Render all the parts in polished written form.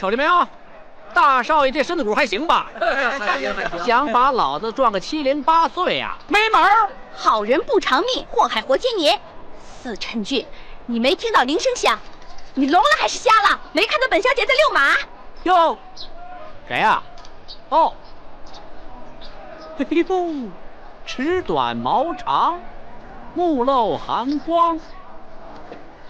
瞅见没有？大少爷这身子骨还行吧？想把老子撞个708岁呀、没门儿！好人不长命，祸害活千年。司晨俊，你没听到铃声响？你聋了还是瞎了？没看到本小姐在遛马？哟，谁呀、哦，哎呦，齿短毛长，目露寒光，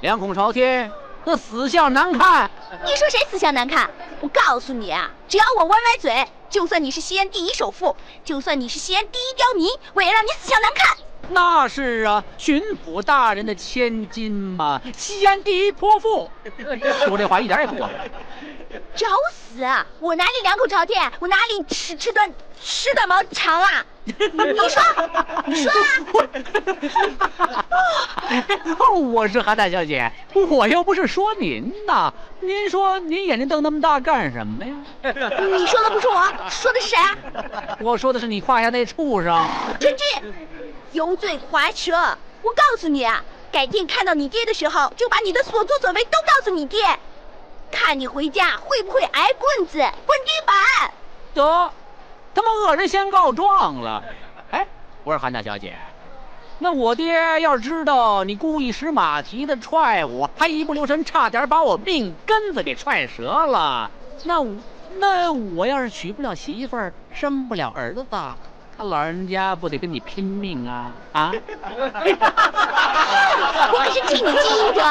两孔朝天，那死相难看。你说谁死相难看？我告诉你啊，只要我歪歪嘴，就算你是西安第一首富，就算你是西安第一刁民，我也让你死相难看。那是啊，巡抚大人的千金嘛，西安第一泼妇。说这话一点也不过分。找死啊！我哪里两口朝天？我哪里吃短毛长啊？你说啊！我是韩大小姐，我又不是说您呐。您说您眼睛瞪那么大干什么呀？你说的不是我，说的是谁啊？我说的是你胯下那畜生。陈俊，油嘴滑舌！我告诉你啊，改天看到你爹的时候，就把你的所作所为都告诉你爹。看你回家会不会挨棍子、滚地板？得，他妈恶人先告状了。哎，我说韩大小姐，那我爹要是知道你故意使马蹄的踹我，还一不留神差点把我命根子给踹折了，那我要是娶不了媳妇儿，生不了儿子，他老人家不得跟你拼命啊？啊！我可是替你经着，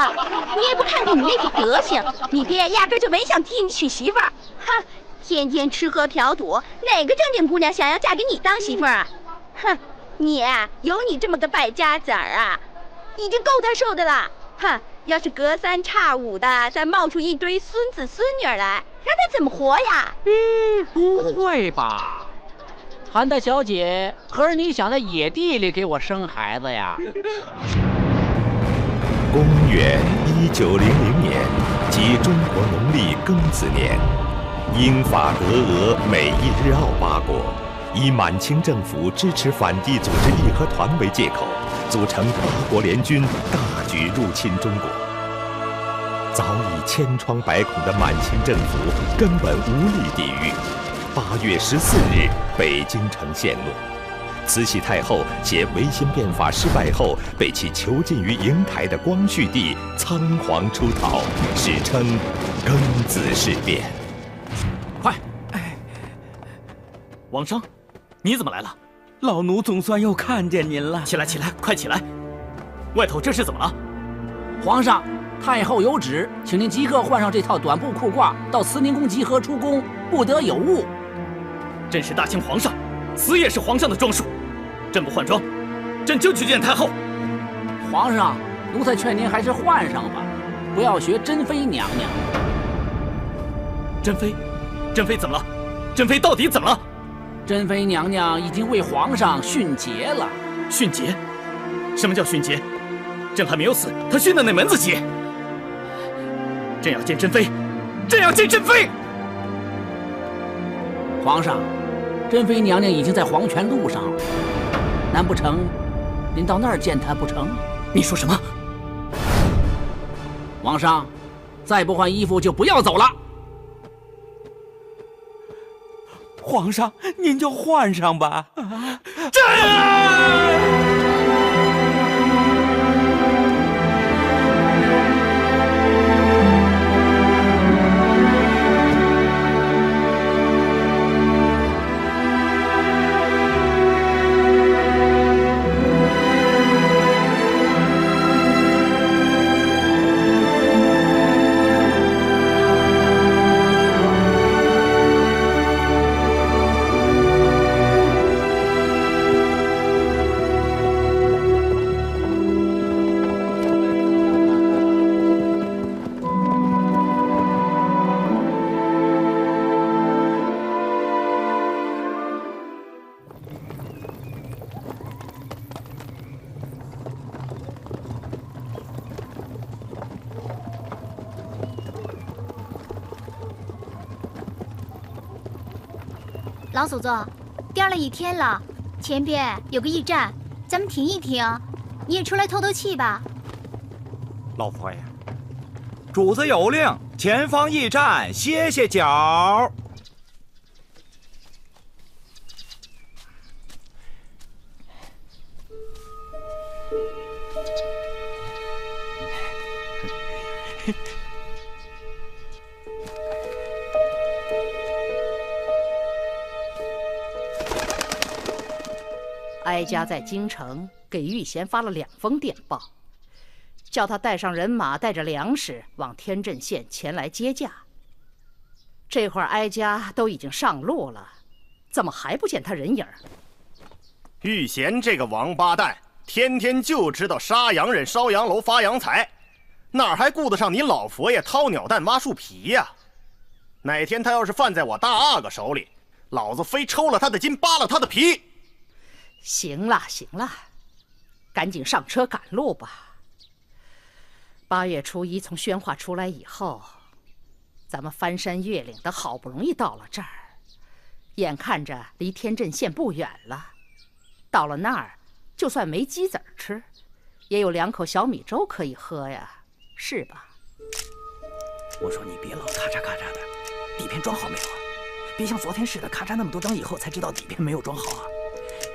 你也不看看你那副德行，你爹压根就没想替你娶媳妇儿。哼，天天吃喝嫖赌，哪个正经姑娘想要嫁给你当媳妇儿啊？哼，你有你这么个败家子儿啊，已经够他受的了。哼，要是隔三差五的再冒出一堆孙子孙女来，让他怎么活呀？不会吧？韩大小姐，可是你想在野地里给我生孩子呀？公元1900年，即中国农历庚子年，英法德俄美意日澳8国以满清政府支持反帝组织义和团为借口，组成8国联军，大举入侵中国。早已千疮百孔的满清政府根本无力抵御。8月14日，北京城陷落。慈禧太后携维新变法失败后被其囚禁于瀛台的光绪帝仓皇出逃，史称庚子事变。快！王生，你怎么来了？老奴总算又看见您了。起来，快起来！外头这是怎么了？皇上，太后有旨，请您即刻换上这套短布裤褂，到慈宁宫集合出宫，不得有误。朕是大清皇上，死也是皇上的装束。朕不换装，朕就去见太后。皇上，奴才劝您还是换上吧，不要学珍妃娘娘。珍妃怎么了？珍妃到底怎么了？珍妃娘娘已经为皇上训诫了。训诫？什么叫训诫？朕还没有死，她训的哪门子诫？朕要见珍妃，朕要见珍妃！皇上，珍妃娘娘已经在黄泉路上了，难不成您到那儿见她不成？你说什么？皇上，再不换衣服就不要走了。皇上，您就换上吧。老祖宗，颠了一天了，前边有个驿站，咱们停一停，你也出来透透气吧。老佛爷，主子有令，前方驿站，歇歇脚。哀家在京城给玉贤发了2封电报，叫他带上人马，带着粮食往天镇县前来接驾。这会儿哀家都已经上路了，怎么还不见他人影？玉贤这个王八蛋，天天就知道杀洋人、烧洋楼、发洋财，哪还顾得上你老佛爷掏鸟蛋、挖树皮呀？哪天他要是犯在我大阿哥手里，老子非抽了他的筋，扒了他的皮！行了行了，赶紧上车赶路吧。8月初1从宣化出来以后，咱们翻山越岭的，好不容易到了这儿，眼看着离天镇县不远了。到了那儿，就算没鸡子吃，也有2口小米粥可以喝呀，是吧？我说你别老咔嚓咔嚓的，底片装好没有啊？别像昨天似的，咔嚓那么多张以后才知道底片没有装好啊！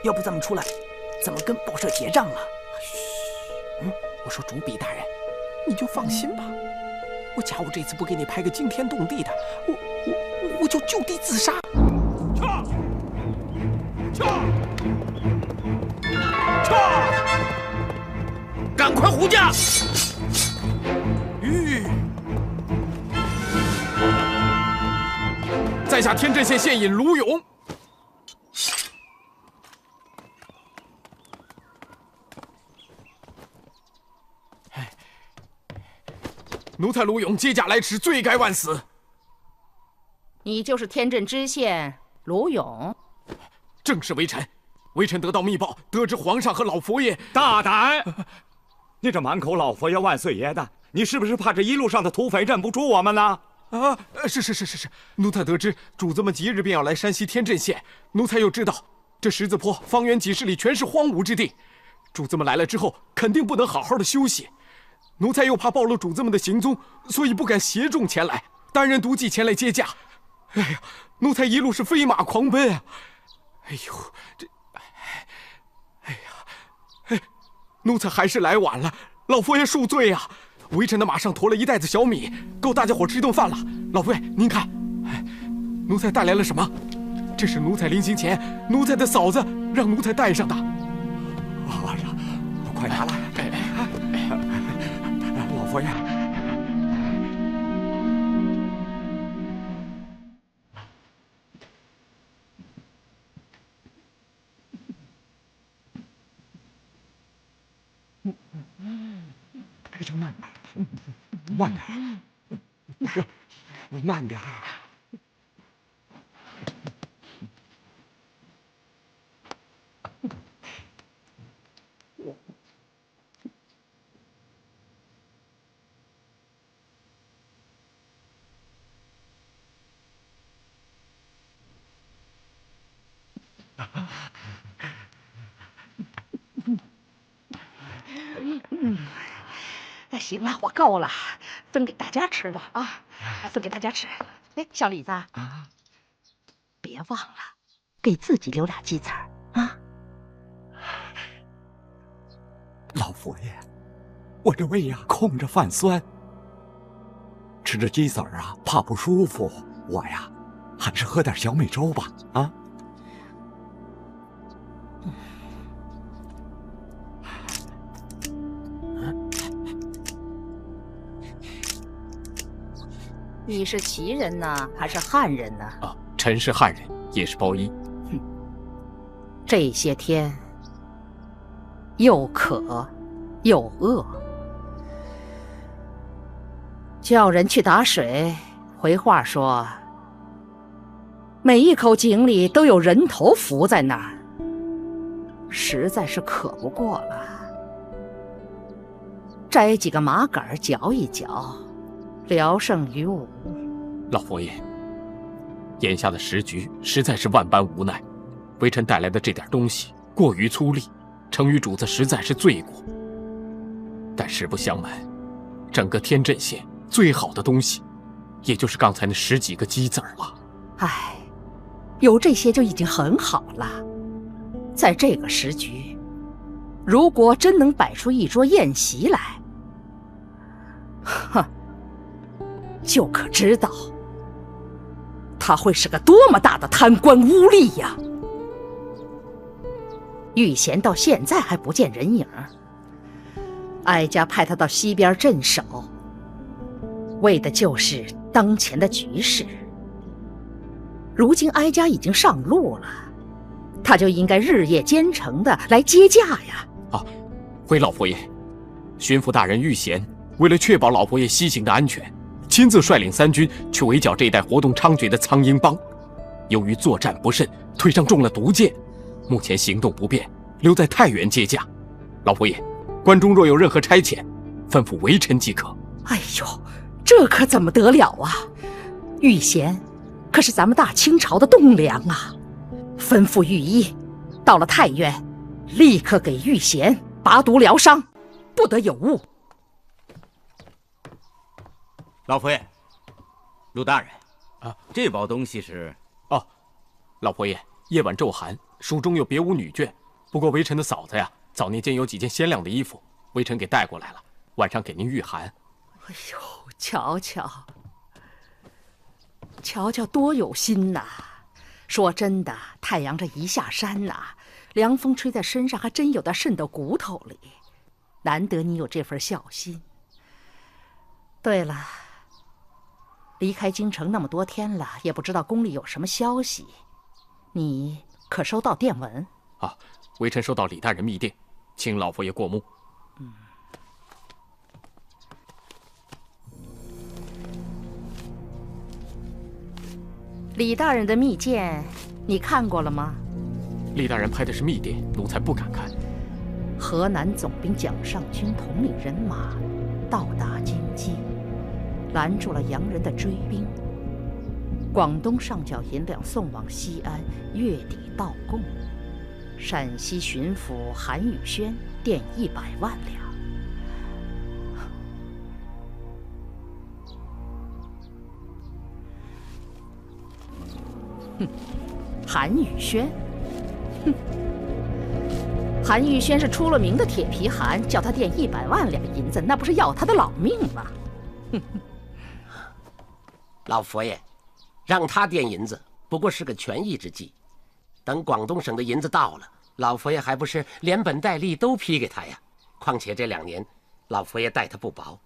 要不咱们出来，怎么跟报社结账啊？嘘，我说主笔大人，你就放心吧。我假如这次不给你拍个惊天动地的，我就就地自杀。赶快护驾！在下天镇县县尹卢勇。奴才卢勇接驾来迟，罪该万死。你就是天镇知县卢勇？正是微臣。微臣得到密报，得知皇上和老佛爷大胆！你这满口老佛爷万岁爷的，你是不是怕这一路上的土匪认不出我们呢？啊，是，奴才得知主子们即日便要来山西天镇县，奴才又知道这十字坡方圆几十里全是荒芜之地，主子们来了之后肯定不能好好的休息。奴才又怕暴露主子们的行踪，所以不敢携众前来，单人独骑前来接驾。哎呀，奴才一路是飞马狂奔啊！哎呦，奴才还是来晚了，老佛爷恕罪啊！微臣的马上驮了1袋子小米，够大家伙吃顿饭了。老佛爷，您看，奴才带来了什么？这是奴才临行前，奴才的嫂子让奴才带上的。快拿来！老佛爷。这慢点，慢点，慢点。行了，我够了，分给大家吃了啊，分给大家吃。哎，小李子啊，别忘了给自己留俩鸡子儿啊。老佛爷，我这胃呀空着泛酸，吃着鸡子儿啊怕不舒服，我呀还是喝点小米粥吧啊。你是旗人呢，还是汉人呢？啊，臣是汉人，也是包衣。这些天又渴又饿，叫人去打水，回话说每一口井里都有人头浮在那儿，实在是渴不过了。摘几个麻杆嚼一嚼，聊胜于无。老佛爷，眼下的时局实在是万般无奈，微臣带来的这点东西过于粗粝，成于主子实在是罪过。但实不相瞒，整个天镇县最好的东西也就是刚才那10几个鸡子儿了。唉，有这些就已经很好了。在这个时局，如果真能摆出一桌宴席来，哼，就可知道他会是个多么大的贪官污吏呀！玉贤到现在还不见人影，哀家派他到西边镇守，为的就是当前的局势。如今哀家已经上路了，他就应该日夜兼程的来接驾呀！啊，回老佛爷，巡抚大人玉贤为了确保老佛爷西行的安全，亲自率领3军去围剿这一带活动猖獗的苍鹰帮。由于作战不慎，腿上中了毒箭，目前行动不便，留在太原接驾。老佛爷，关中若有任何差遣，吩咐微臣即可。哎呦，这可怎么得了啊！玉贤可是咱们大清朝的栋梁啊！吩咐御医，到了太原，立刻给玉贤拔毒疗伤，不得有误。老佛爷，陆大人，啊，这包东西是？哦，老佛爷，夜晚骤寒，蜀中又别无女眷，不过微臣的嫂子呀，早年间有几件鲜亮的衣服，微臣给带过来了，晚上给您御寒。哎呦，瞧瞧，瞧瞧，多有心呐！说真的，太阳这一下山呐，凉风吹在身上，还真有点渗到骨头里。难得你有这份孝心。对了，离开京城那么多天了，也不知道宫里有什么消息，你可收到电文？啊，微臣收到李大人密电，请老佛爷过目。李大人的密件，你看过了吗？李大人拍的是密电，奴才不敢看。河南总兵蒋尚军统领人马到达京畿，拦住了洋人的追兵。广东上缴银两送往西安，月底到贡。陕西巡抚韩宇轩垫100万两。哼，韩宇轩，哼，韩宇轩是出了名的铁皮韩，叫他垫100万两银子，那不是要他的老命吗？老佛爷，让他垫银子不过是个权宜之计，等广东省的银子到了，老佛爷还不是连本带利都批给他呀？况且这2年，老佛爷待他不薄，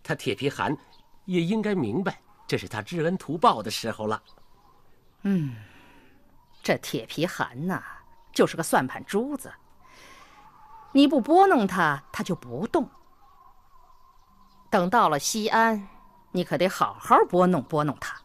他铁皮韩也应该明白，这是他知恩图报的时候了。这铁皮韩呐，就是个算盘珠子。你不拨弄他，他就不动。等到了西安，你可得好好拨弄拨弄他。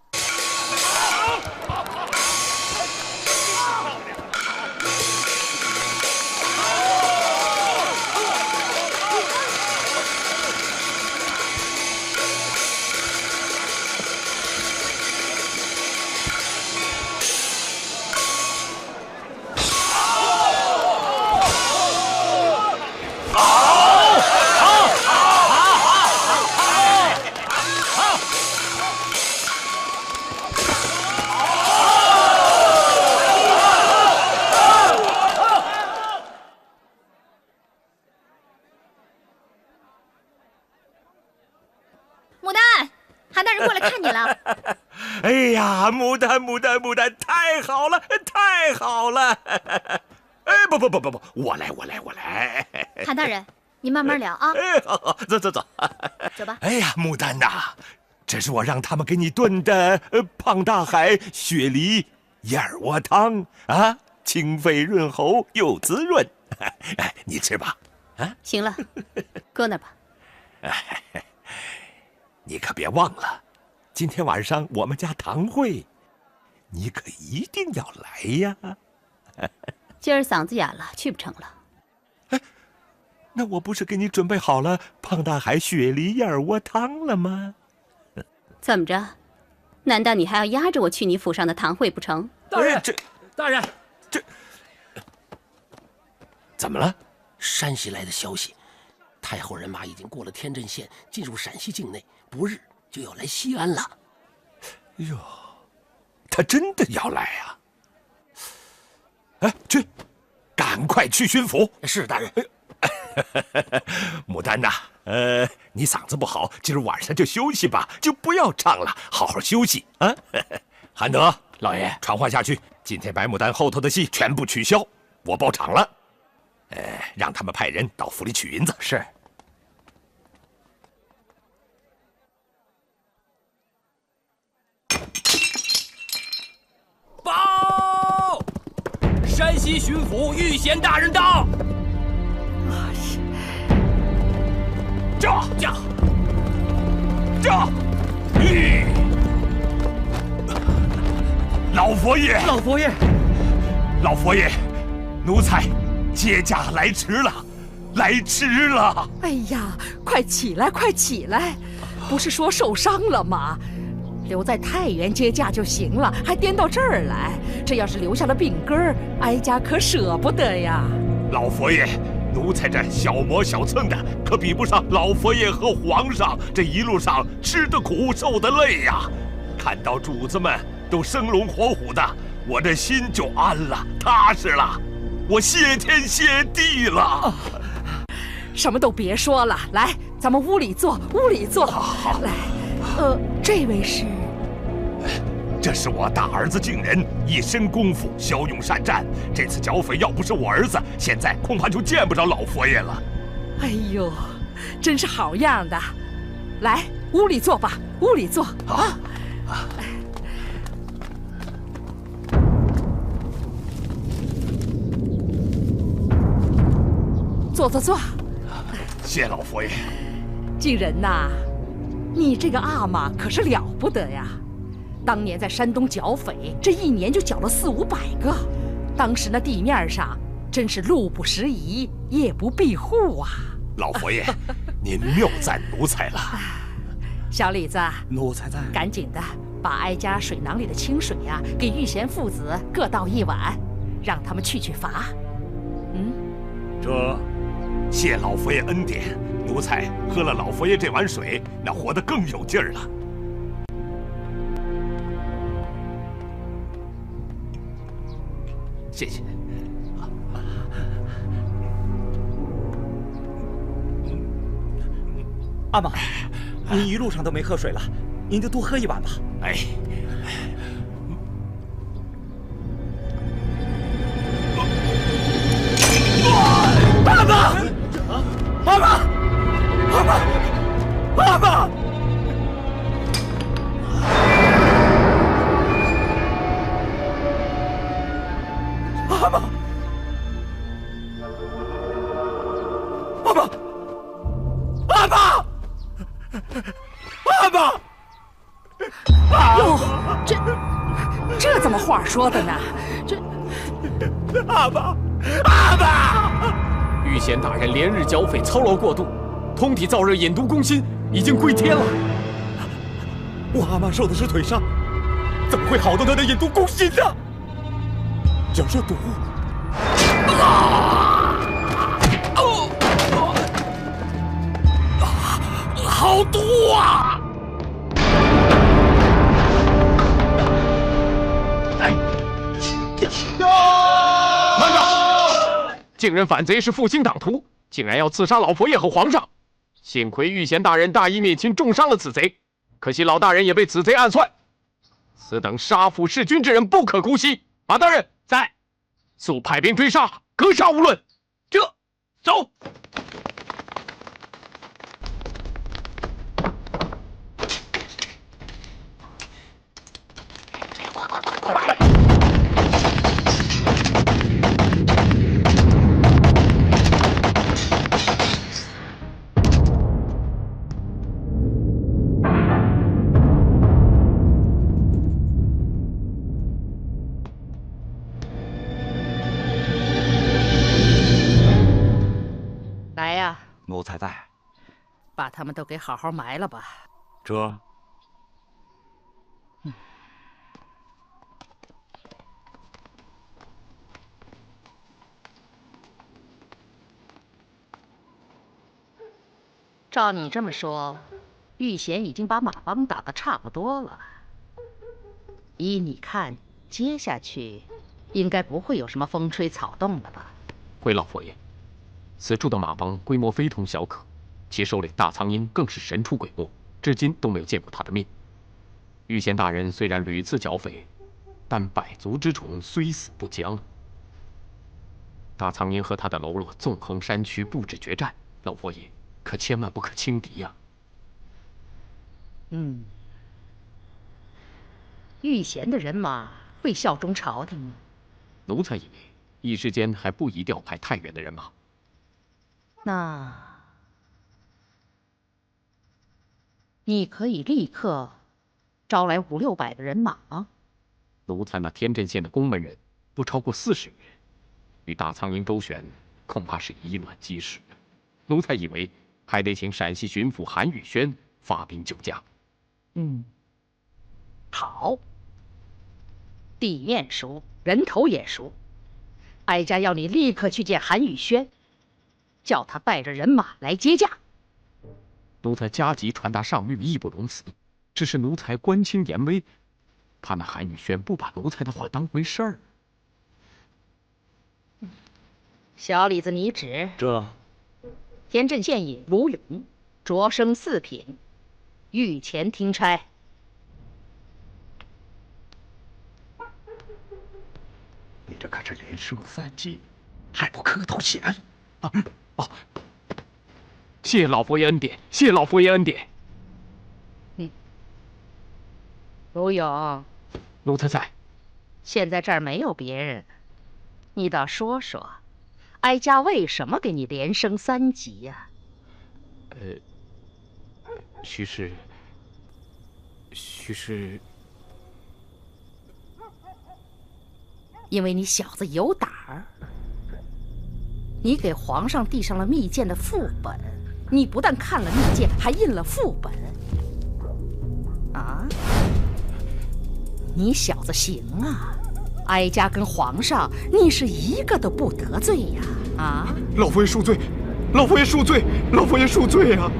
哎呀，牡丹，太好了，太好了！哎，不，我来。韩大人，您慢慢聊啊。哎，好，走。走吧。哎呀，牡丹呐，这是我让他们给你炖的胖大海雪梨燕窝汤啊，清肺润喉又滋润。哎，你吃吧。啊，行了，搁那吧。你可别忘了。今天晚上我们家堂会，你可一定要来呀！今儿嗓子哑了，去不成了。哎，那我不是给你准备好了胖大海雪梨燕窝汤了吗？怎么着？难道你还要压着我去你府上的堂会不成？大人，大人，这怎么了？山西来的消息，太后人马已经过了天阵县，进入陕西境内，不日就要来西安了。哟，他真的要来啊！哎，去，赶快去巡抚。是大人。牡丹呐，你嗓子不好，今儿晚上就休息吧，就不要唱了，好好休息啊。韩德，老爷，传话下去，今天白牡丹后头的戏全部取消，我包场了。让他们派人到府里取银子。是。报！山西巡抚御贤大人到。驾！吁！老佛爷！老佛爷，奴才接驾来迟了！哎呀，快起来！不是说受伤了吗？留在太原接驾就行了，还颠到这儿来，这要是留下了病根儿，哀家可舍不得呀。老佛爷，奴才这小磨小蹭的，可比不上老佛爷和皇上这一路上吃的苦受的累呀。看到主子们都生龙活虎的，我这心就安了，踏实了，我谢天谢地了。什么都别说了，来，咱们屋里坐。好，来，这位是？这是我大儿子敬仁，一身功夫，骁勇善战。这次剿匪要不是我儿子，现在恐怕就见不着老佛爷了。哎呦，真是好样的！来，屋里坐吧，啊。坐。谢老佛爷。敬仁呐，你这个阿玛可是了不得呀！当年在山东剿匪，这一年就剿了400-500个。当时那地面上真是路不拾遗，夜不闭户啊！老佛爷，您谬赞奴才了。小李子，奴才在。赶紧的把哀家水囊里的清水呀，给玉贤父子各倒1碗，让他们去乏。这，谢老佛爷恩典，奴才喝了老佛爷这碗水，那活得更有劲儿了。谢谢。阿玛，您一路上都没喝水了，您就多喝1碗吧。哎。阿玛！阿玛！阿玛！阿玛！阿玛！阿玛！阿玛！阿玛！哟，这怎么话说的呢？阿玛！阿玛！御贤大人连日剿匪，操劳过度，通体燥热，引毒攻心，已经归天了。我阿玛受的是腿伤，怎么会好到他的引毒攻心呢？叫热毒。好毒啊！慢着！竟然反贼是复兴党徒，竟然要刺杀老佛爷和皇上。幸亏御贤大人大义灭亲，重伤了此贼，可惜老大人也被此贼暗算。此等杀父弑君之人不可姑息。马大人在，速派兵追杀，格杀无论。走。快！来呀！奴才在。把他们都给好好埋了吧。这。照你这么说，玉贤已经把马帮打得差不多了。依你看，接下去应该不会有什么风吹草动了吧？回老佛爷，此处的马帮规模非同小可，其首领大苍鹰更是神出鬼没，至今都没有见过他的面。御前大人虽然屡次剿匪，但百足之虫虽死不僵。大苍鹰和他的喽啰纵横山区，布置决战，老佛爷可千万不可轻敌呀！御前的人马会效忠朝廷吗？奴才以为一时间还不宜调派太远的人马。那你可以立刻招来500-600的人马吗？奴才那天镇县的宫门人不超过40余人，与大苍鹰周旋，恐怕是以卵击石。奴才以为还得请陕西巡抚韩宇轩发兵救驾。好，地面熟，人头也熟。哀家要你立刻去见韩宇轩，叫他带着人马来接驾。奴才加急传达上谕，义不容辞。只是奴才官清严威，怕那韩宇轩不把奴才的话当回事儿。小李子，你指这天镇县尹卢勇，擢升4品，御前听差。你这可是连升3级，还不磕头谢恩啊！哦，谢老佛爷恩典，谢老佛爷恩典。卢勇，奴才在。现在这儿没有别人，你倒说说，哀家为什么给你连升3级呀？须是，因为你小子有胆儿，你给皇上递上了密件的副本，你不但看了密件，还印了副本。啊！你小子行啊！哀家跟皇上，你是一个都不得罪呀！啊！老佛爷恕罪，老佛爷恕罪，老佛爷恕罪啊！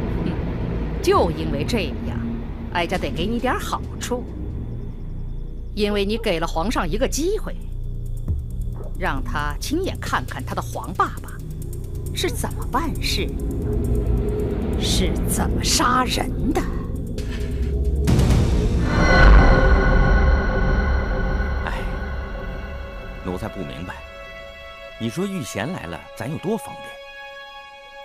就因为这样，哀家得给你点好处，因为你给了皇上一个机会，让他亲眼看看他的皇爸爸是怎么办事，是怎么杀人的。奴才不明白，你说御前来了，咱有多方便？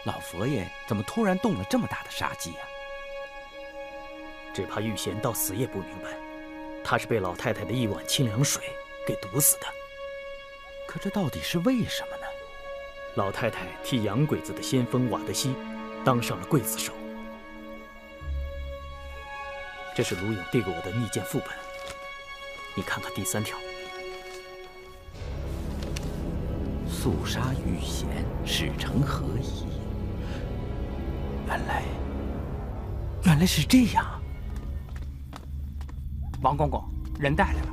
老佛爷怎么突然动了这么大的杀机呀？只怕御前到死也不明白，他是被老太太的一碗清凉水给毒死的。可这到底是为什么呢？老太太替洋鬼子的先锋瓦德西当上了刽子手。这是卢勇递给我的密件副本，你看看第3条。肃杀御前，使成何意？原来是这样。王公公，人带来了。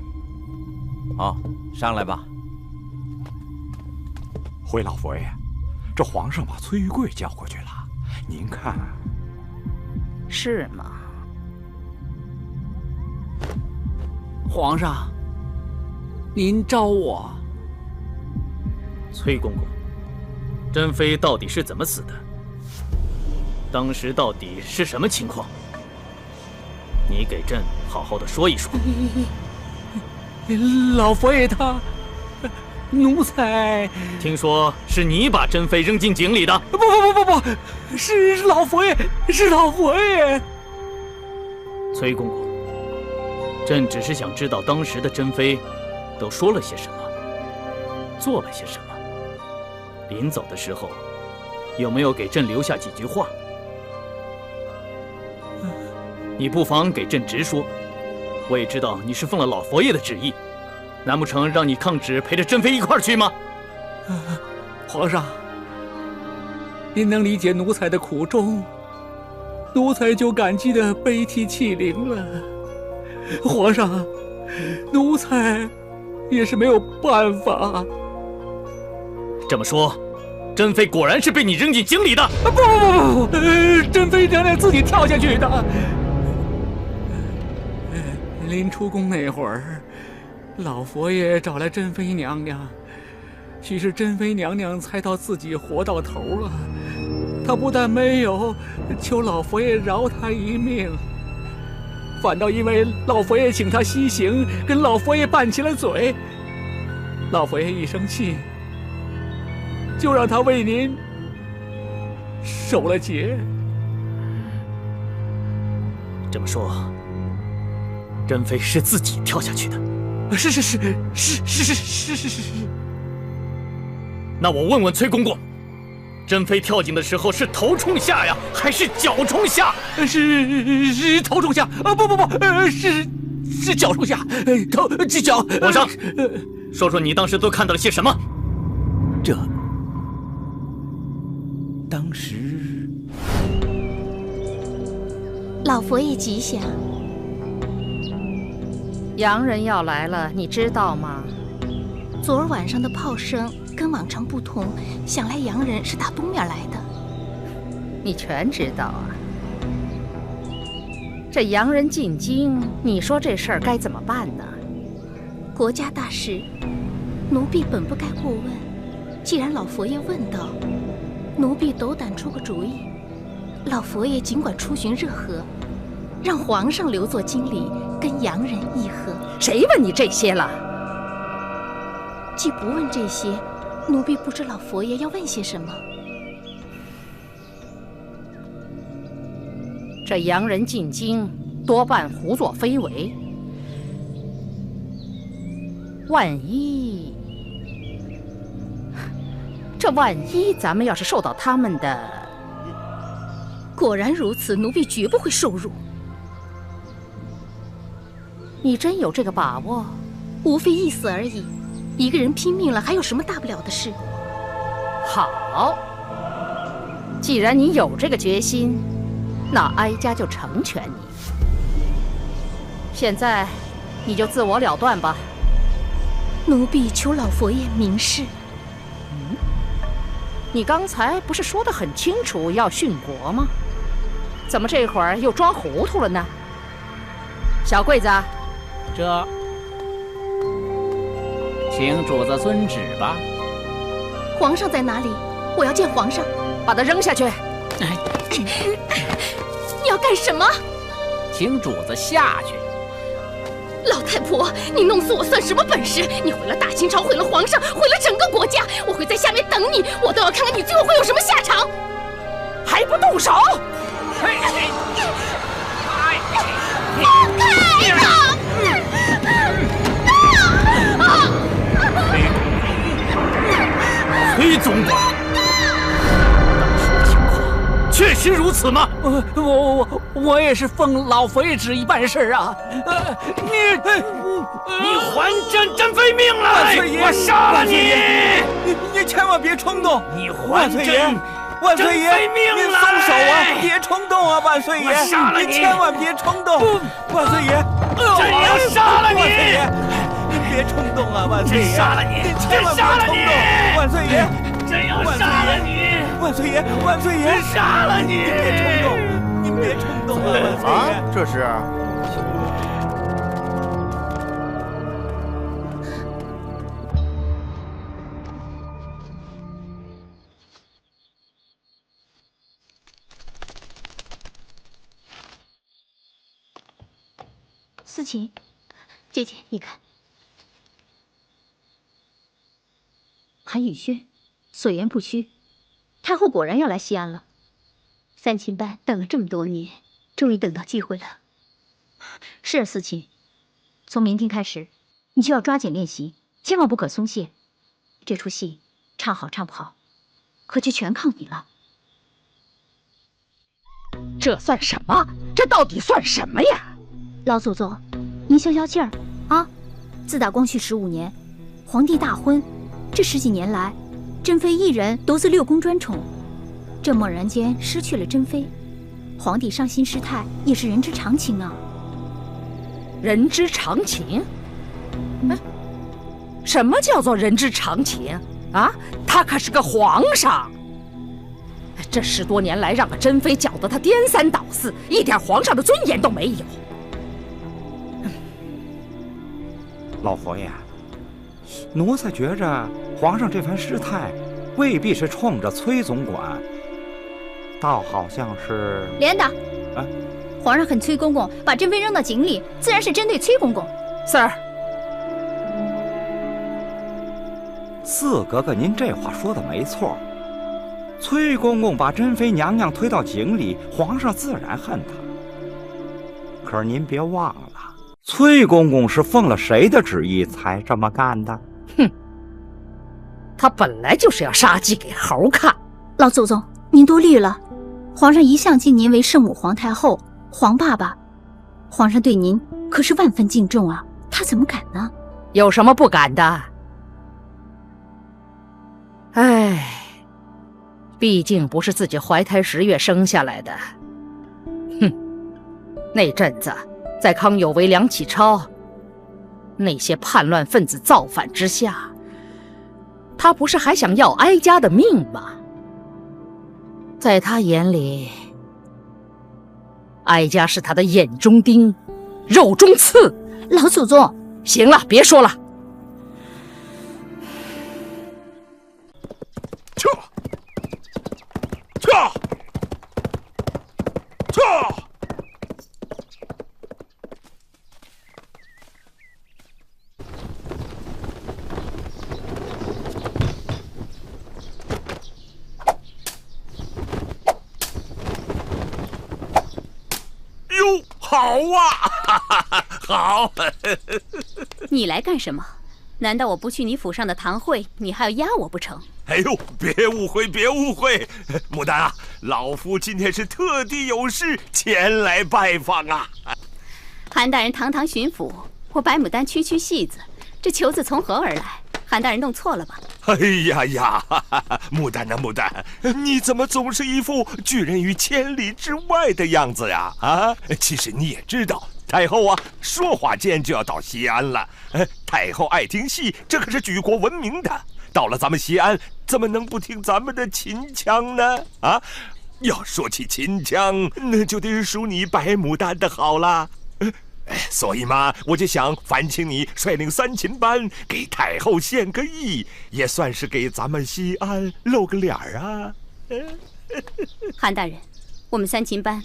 哦，上来吧。回老佛爷，这皇上把崔玉贵叫过去了，您看。是吗？皇上，您招我。崔公公，珍妃到底是怎么死的？当时到底是什么情况？你给朕好好的说一说。老佛爷他，奴才听说是你把珍妃扔进井里的。不，是老佛爷，是老佛爷。崔公公，朕只是想知道当时的珍妃都说了些什么，做了些什么。临走的时候，有没有给朕留下几句话？你不妨给朕直说，我也知道你是奉了老佛爷的旨意，难不成让你抗旨陪着珍妃一块儿去吗？皇上，您能理解奴才的苦衷，奴才就感激的悲涕泣零了。皇上，奴才也是没有办法。这么说，珍妃果然是被你扔进井里的？不，珍妃娘娘自己跳下去的。临出宫那会儿，老佛爷找来珍妃娘娘，许是珍妃娘娘猜到自己活到头了，她不但没有求老佛爷饶她一命，反倒因为老佛爷请她西行，跟老佛爷拌起了嘴。老佛爷一生气，就让她为您守了节。这么说，珍妃是自己跳下去的？是。那我问问崔公公，珍妃跳井的时候是头冲下呀，还是脚冲下？是头冲下啊！不，是脚冲下，脚。皇上，说说你当时都看到了些什么？当时，老佛爷吉祥。洋人要来了，你知道吗？昨儿晚上的炮声跟往常不同，想来洋人是打东面来的。你全知道啊。这洋人进京，你说这事儿该怎么办呢？国家大事，奴婢本不该过问。既然老佛爷问到，奴婢斗胆出个主意。老佛爷尽管出巡热河，让皇上留作京里，跟洋人议和。谁问你这些了？既不问这些，奴婢不知老佛爷要问些什么。这洋人进京，多半胡作非为。万一咱们要是受到他们的……果然如此，奴婢绝不会受辱。你真有这个把握？无非一死而已，一个人拼命了，还有什么大不了的事？好，既然你有这个决心，那哀家就成全你。现在，你就自我了断吧。奴婢求老佛爷明示。你刚才不是说得很清楚要殉国吗？怎么这会儿又装糊涂了呢？小桂子，这，请主子遵旨吧。皇上在哪里？我要见皇上。把他扔下去。你要干什么？请主子下去。老太婆，你弄死我算什么本事？你毁了大清朝，毁了皇上，毁了整个国家！我会在下面等你，我都要看看你最后会有什么下场！还不动手！放开我！崔总管，当时的情况确实如此吗？我也是奉老佛爷旨意办事啊！你还珍妃命来！我杀了你！你千万别冲动！你还万岁爷，命来！你松手啊！别冲动啊，万岁爷！我杀了你！你千万别冲动！万岁爷，朕要杀了你！万岁爷，你别冲动啊，万岁爷！杀了你！你千万别冲动！万岁爷，朕要杀了你！万岁爷，万岁爷，杀了你！你别冲动，你别冲动啊，万岁爷！这是。思琴，姐姐，你看，韩宇轩所言不虚，太后果然要来西安了。三秦班等了这么多年，终于等到机会了。是啊，思琴，从明天开始，你就要抓紧练习，千万不可松懈。这出戏唱好唱不好，可就全靠你了。这算什么？这到底算什么呀？老祖宗，您消消气儿啊！自打光绪15年，皇帝大婚，这10几年来，珍妃一人独自6宫专宠，这猛然间失去了珍妃，皇帝伤心失态也是人之常情啊。人之常情？什么叫做人之常情啊？他可是个皇上，这10多年来让个珍妃搅得他颠三倒四，一点皇上的尊严都没有。老佛爷，奴才觉着皇上这番失态，未必是冲着崔总管，倒好像是连长。啊，皇上恨崔公公把珍妃扔到井里，自然是针对崔公公。Sir，四格格，您这话说的没错。崔公公把珍妃娘娘推到井里，皇上自然恨他。可是您别忘了，崔公公是奉了谁的旨意才这么干的？哼，他本来就是要杀鸡给猴看。老祖宗，您多虑了。皇上一向敬您为圣母皇太后、皇爸爸，皇上对您可是万分敬重啊，他怎么敢呢？有什么不敢的？唉。毕竟不是自己怀胎10月生下来的，哼！那阵子，在康有为、梁启超那些叛乱分子造反之下，他不是还想要哀家的命吗？在他眼里，哀家是他的眼中钉、肉中刺。老祖宗，行了，别说了。哟，好啊，好！你来干什么？难道我不去你府上的堂会，你还要压我不成？哎呦，别误会，别误会，牡丹啊，老夫今天是特地有事前来拜访啊。韩大人堂堂巡抚，我白牡丹区区戏子，这球子从何而来？韩大人弄错了吧？哎呀呀，牡丹啊，牡丹，你怎么总是一副拒人于千里之外的样子呀？啊，其实你也知道，太后啊，说话间就要到西安了。太后爱听戏，这可是举国闻名的。到了咱们西安，怎么能不听咱们的秦腔呢？啊，要说起秦腔，那就得数你白牡丹的好啦。所以嘛，我就想烦请你率领3琴班给太后献个艺，也算是给咱们西安露个脸儿啊。韩大人，我们3琴班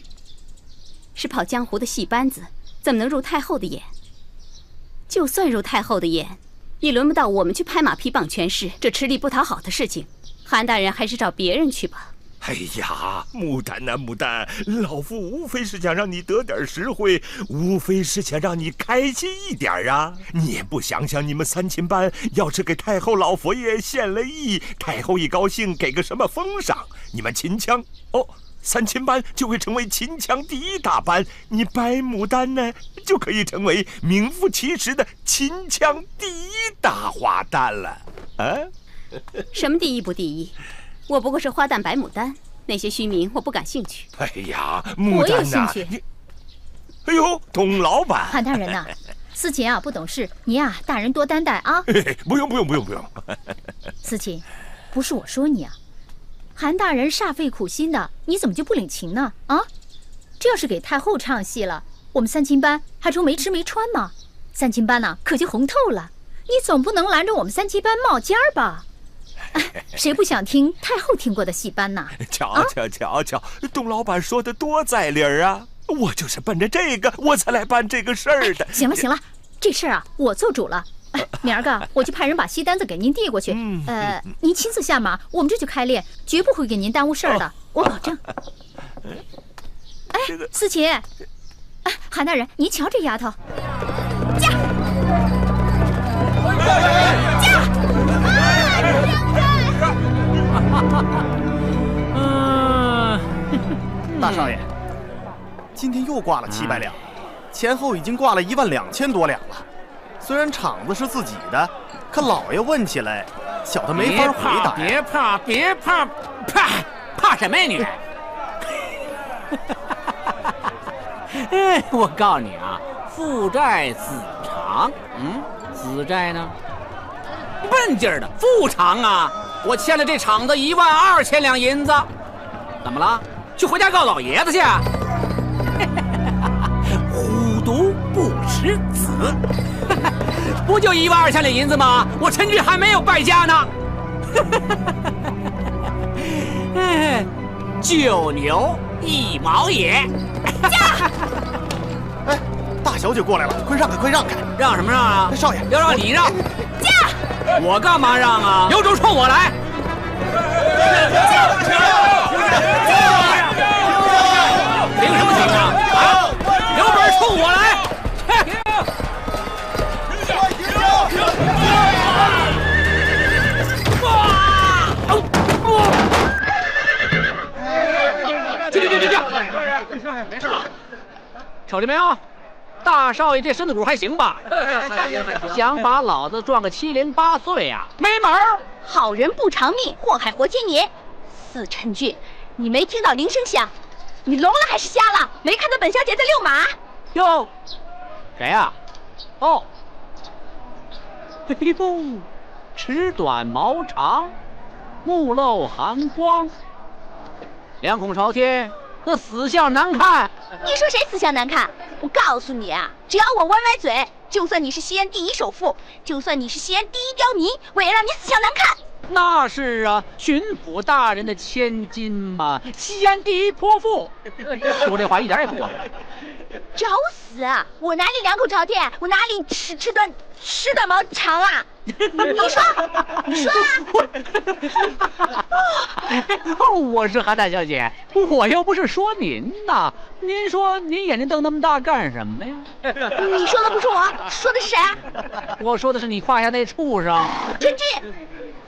是跑江湖的戏班子，怎么能入太后的眼？就算入太后的眼，也轮不到我们去拍马屁傍权势，这吃力不讨好的事情。韩大人还是找别人去吧。哎呀，牡丹啊，牡丹，老夫无非是想让你得点实惠，无非是想让你开心一点啊！你也不想想，你们3琴班要是给太后老佛爷献了艺，太后一高兴给个什么封赏，你们秦腔3琴班就会成为秦腔第1大班，你白牡丹呢就可以成为名副其实的秦腔第1大花旦了啊！什么第1不第1？我不过是花旦白牡丹，那些虚名我不感兴趣。哎呀，牡丹呐，我有兴趣。哎呦，董老板，韩大人呐，思琴啊不懂事，您啊大人多担待啊。不用。思琴，不是我说你啊，韩大人煞费苦心的，你怎么就不领情呢？啊，这要是给太后唱戏了，我们3琴班还成没吃没穿吗？3琴班呐可就红透了，你总不能拦着我们3琴班冒尖儿吧？谁不想听太后听过的戏班呐？瞧，董老板说的多在理儿啊！我就是奔着这个，我才来办这个事儿的。行了，这事儿啊，我做主了。明儿个我就派人把戏单子给您递过去。您亲自下马，我们这就开练，绝不会给您耽误事儿的，我保证。思琴，韩大人，您瞧这丫头，驾！大少爷，今天又挂了700两，前后已经挂了12000多两了。虽然场子是自己的，可老爷问起来，小的没法回答。别怕，怕什么呀你？我告诉你啊，父债子偿。子债呢？笨劲儿的，父偿啊！我欠了这厂子12000两银子，怎么了？去回家告老爷子去。虎毒不食子。不就12000两银子吗？我陈俊还没有败家呢。9牛1毛也。驾！哎，大小姐过来了，快让开，快让开！让什么让啊？少爷，要让你让。驾！我干嘛让啊？有种冲我来！凭什么停啊？啊！有本事冲我来！瞅见没有？大少爷这身子骨还行吧？想把老子撞个7零8碎呀，没门儿！好人不长命，祸害活千年。司陈俊，你没听到铃声响？你聋了还是瞎了？没看到本小姐在遛马？哟，谁呀？哦，嘿呦，齿短毛长，目露寒光，两孔朝天，那死相难看。你说谁死相难看？我告诉你啊，只要我歪歪嘴，就算你是西安第1首富，就算你是西安第1刁民，我也让你死相难看。那是啊，巡抚大人的千金嘛，西安第1泼妇。说这话一点也不过分。找死啊！我哪里两口朝天？我哪里吃短毛长啊？你说啊！我是韩大小姐，我又不是说您呐。您说您眼睛瞪那么大干什么呀？你说的不是我，说的是谁啊？我说的是你胯下那畜生。陈俊，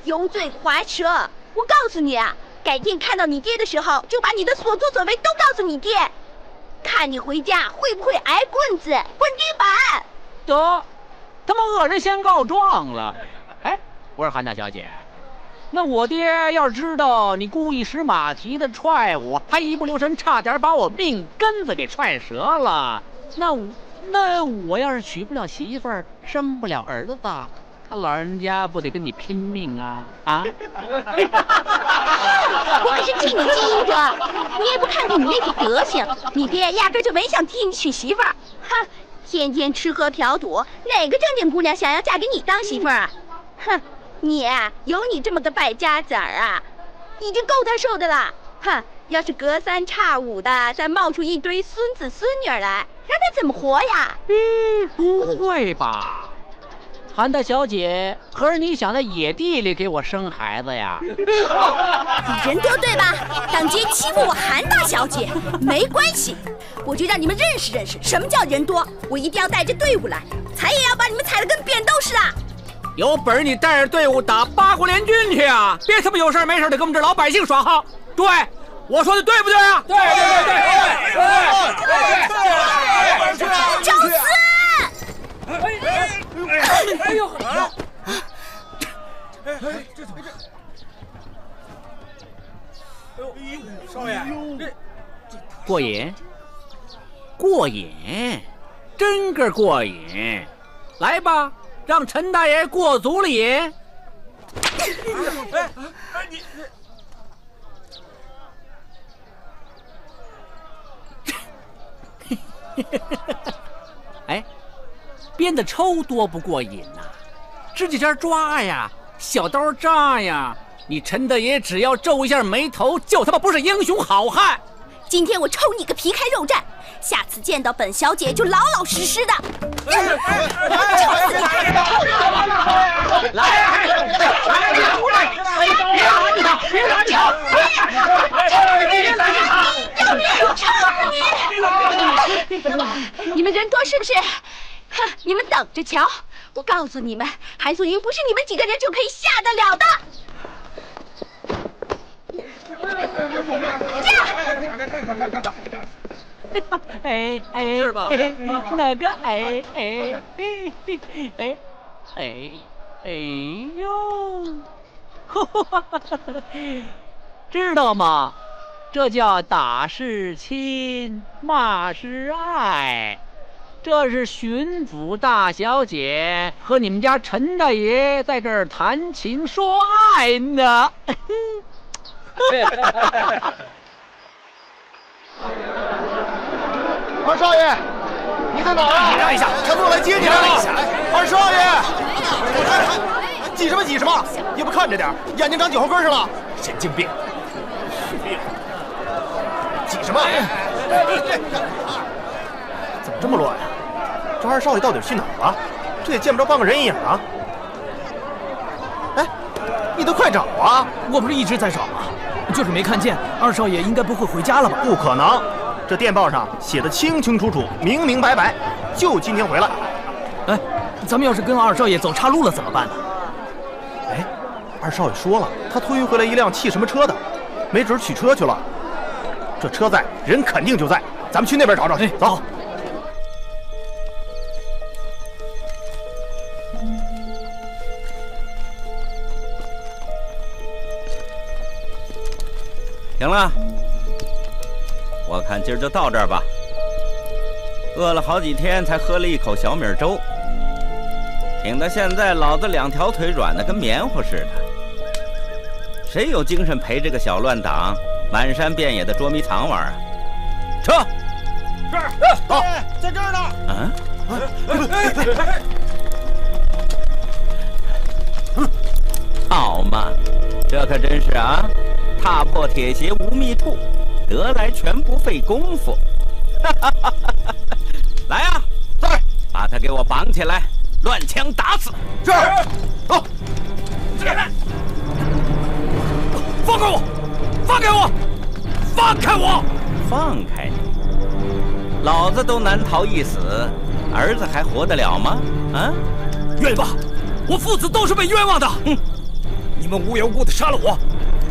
油嘴滑舌！我告诉你啊，改天看到你爹的时候，就把你的所作所为都告诉你爹。看你回家会不会挨棍子、滚地板？得，他妈恶人先告状了。哎，我说韩大小姐，那我爹要是知道你故意使马蹄的踹我，还一不留神差点把我命根子给踹折了，那我要是娶不了媳妇儿，生不了儿子，他老人家不得跟你拼命啊！啊！我可是替你记着，你也不看看你那副德行，你爹压根就没想替你娶媳妇儿。哼，天天吃喝嫖赌，哪个正经姑娘想要嫁给你当媳妇儿啊？哼，你有你这么个败家子儿啊，已经够他受的了。哼，要是隔3差5的再冒出一堆孙子孙女来，让他怎么活呀？不会吧？韩大小姐，可是你想在野地里给我生孩子呀？你人多对吧？当街欺负我韩大小姐，没关系，我就让你们认识认识什么叫人多。我一定要带着队伍来，踩也要把你们踩得跟扁豆似的。有本事你带着队伍打八国联军去啊！别他妈有事没事的跟我们这老百姓耍横。对，我说的对不对啊？对。找死！哎呦！这怎么这？少爷，过瘾，过瘾，真个过瘾！来吧，让陈大爷过足了瘾。哎，鞭子抽多不过瘾呐，指甲尖抓呀，小刀扎呀，你陈大爷只要皱一下眉头，就他妈不是英雄好汉。今天我抽你个皮开肉绽，下次见到本小姐就老老实实的。你们人多是不是？哼，你们等着瞧！我告诉你们，韩素英不是你们几个人就可以下得了的。哎，是吧？那个哎呦，知道吗？这叫打是亲，骂是爱。这是巡抚大小姐和你们家陈大爷在这儿谈情说爱呢。王少爷，你在哪儿？你让一下，陈总来接你了。二少爷，挤什么挤什么？也不看着点，眼睛长脚后跟上了。神经病！挤什么？怎么这么乱呀？这二少爷到底去哪儿了？这也见不着半个人影啊！哎，你都快找啊！我不是一直在找吗？就是没看见。二少爷应该不会回家了吧？不可能，这电报上写的清清楚楚、明明白白，就今天回来。哎，咱们要是跟二少爷走岔路了怎么办呢？哎，二少爷说了，他推回来一辆汽什么车的，没准取车去了。这车在，人肯定就在，咱们去那边找找去。走。行了，我看今儿就到这儿吧。饿了好几天才喝了一口小米粥，挺到现在老子2条腿软的跟棉花似的。谁有精神陪这个小乱党满山遍野的捉迷藏玩啊？撤！这儿，好，在这儿呢。好嘛，这可真是啊！踏破铁鞋无觅处，得来全不费功夫。来呀，在，把他给我绑起来，乱枪打死。是。走。起来！放开我！放开我！放开我！放开你！老子都难逃一死，儿子还活得了吗？啊！冤枉！我父子都是被冤枉的。哼！你们无缘无故的杀了我，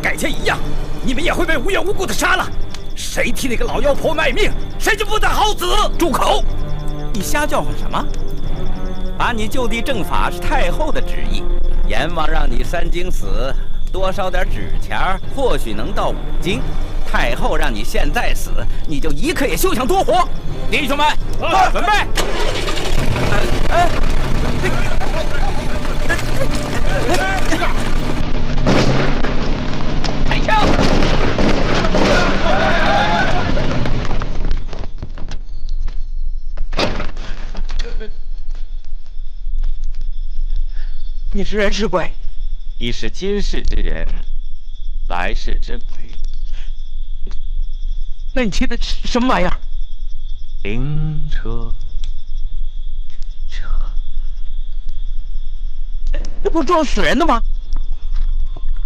改天一样，你们也会被无缘无故的杀了。谁替那个老妖婆卖命，谁就不得好死！住口！你瞎叫唤什么？把你就地正法是太后的旨意，阎王让你3更死，多烧点纸钱，或许能到5更。太后让你现在死，你就一刻也休想多活。弟兄们，准备！开枪！你是人是鬼？你是今世之人，来世之鬼。那你骑的什么玩意儿？灵车。这不是撞死人的吗？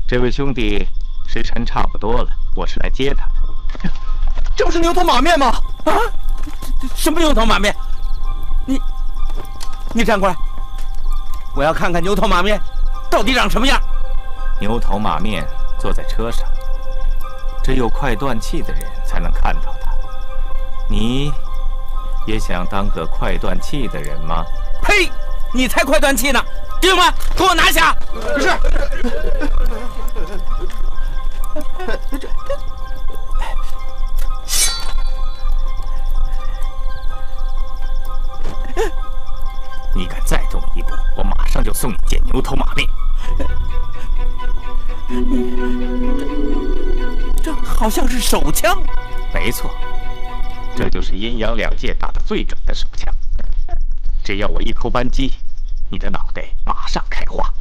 这位兄弟时辰差不多了，我是来接他。这不是牛头马面吗？啊！什么牛头马面？你站过来，我要看看牛头马面到底长什么样。牛头马面坐在车上，只有快断气的人才能看到他。你也想当个快断气的人吗？呸！你才快断气呢！弟兄们，给我拿下！是。你敢再动一步，我马上就送你见牛头马面。这好像是手枪。没错，这就是阴阳2界打得最准的手枪。只要我一扣扳机，你的脑袋马上开花。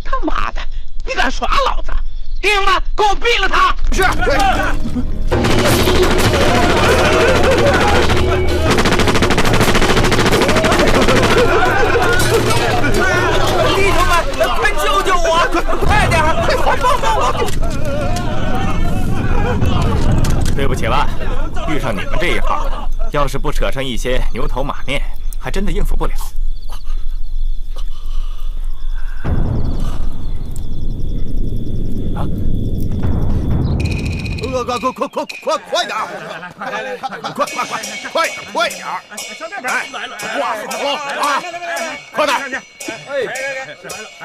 他妈的，你敢耍老子！弟兄们，给我毙了他！是。弟兄们，快救救我！快点，快帮帮我！对不起了，遇上你们这一号，要是不扯上一些牛头马面，还真的应付不了。啊！快点！快点！上这边来了，挂好了啊！快点！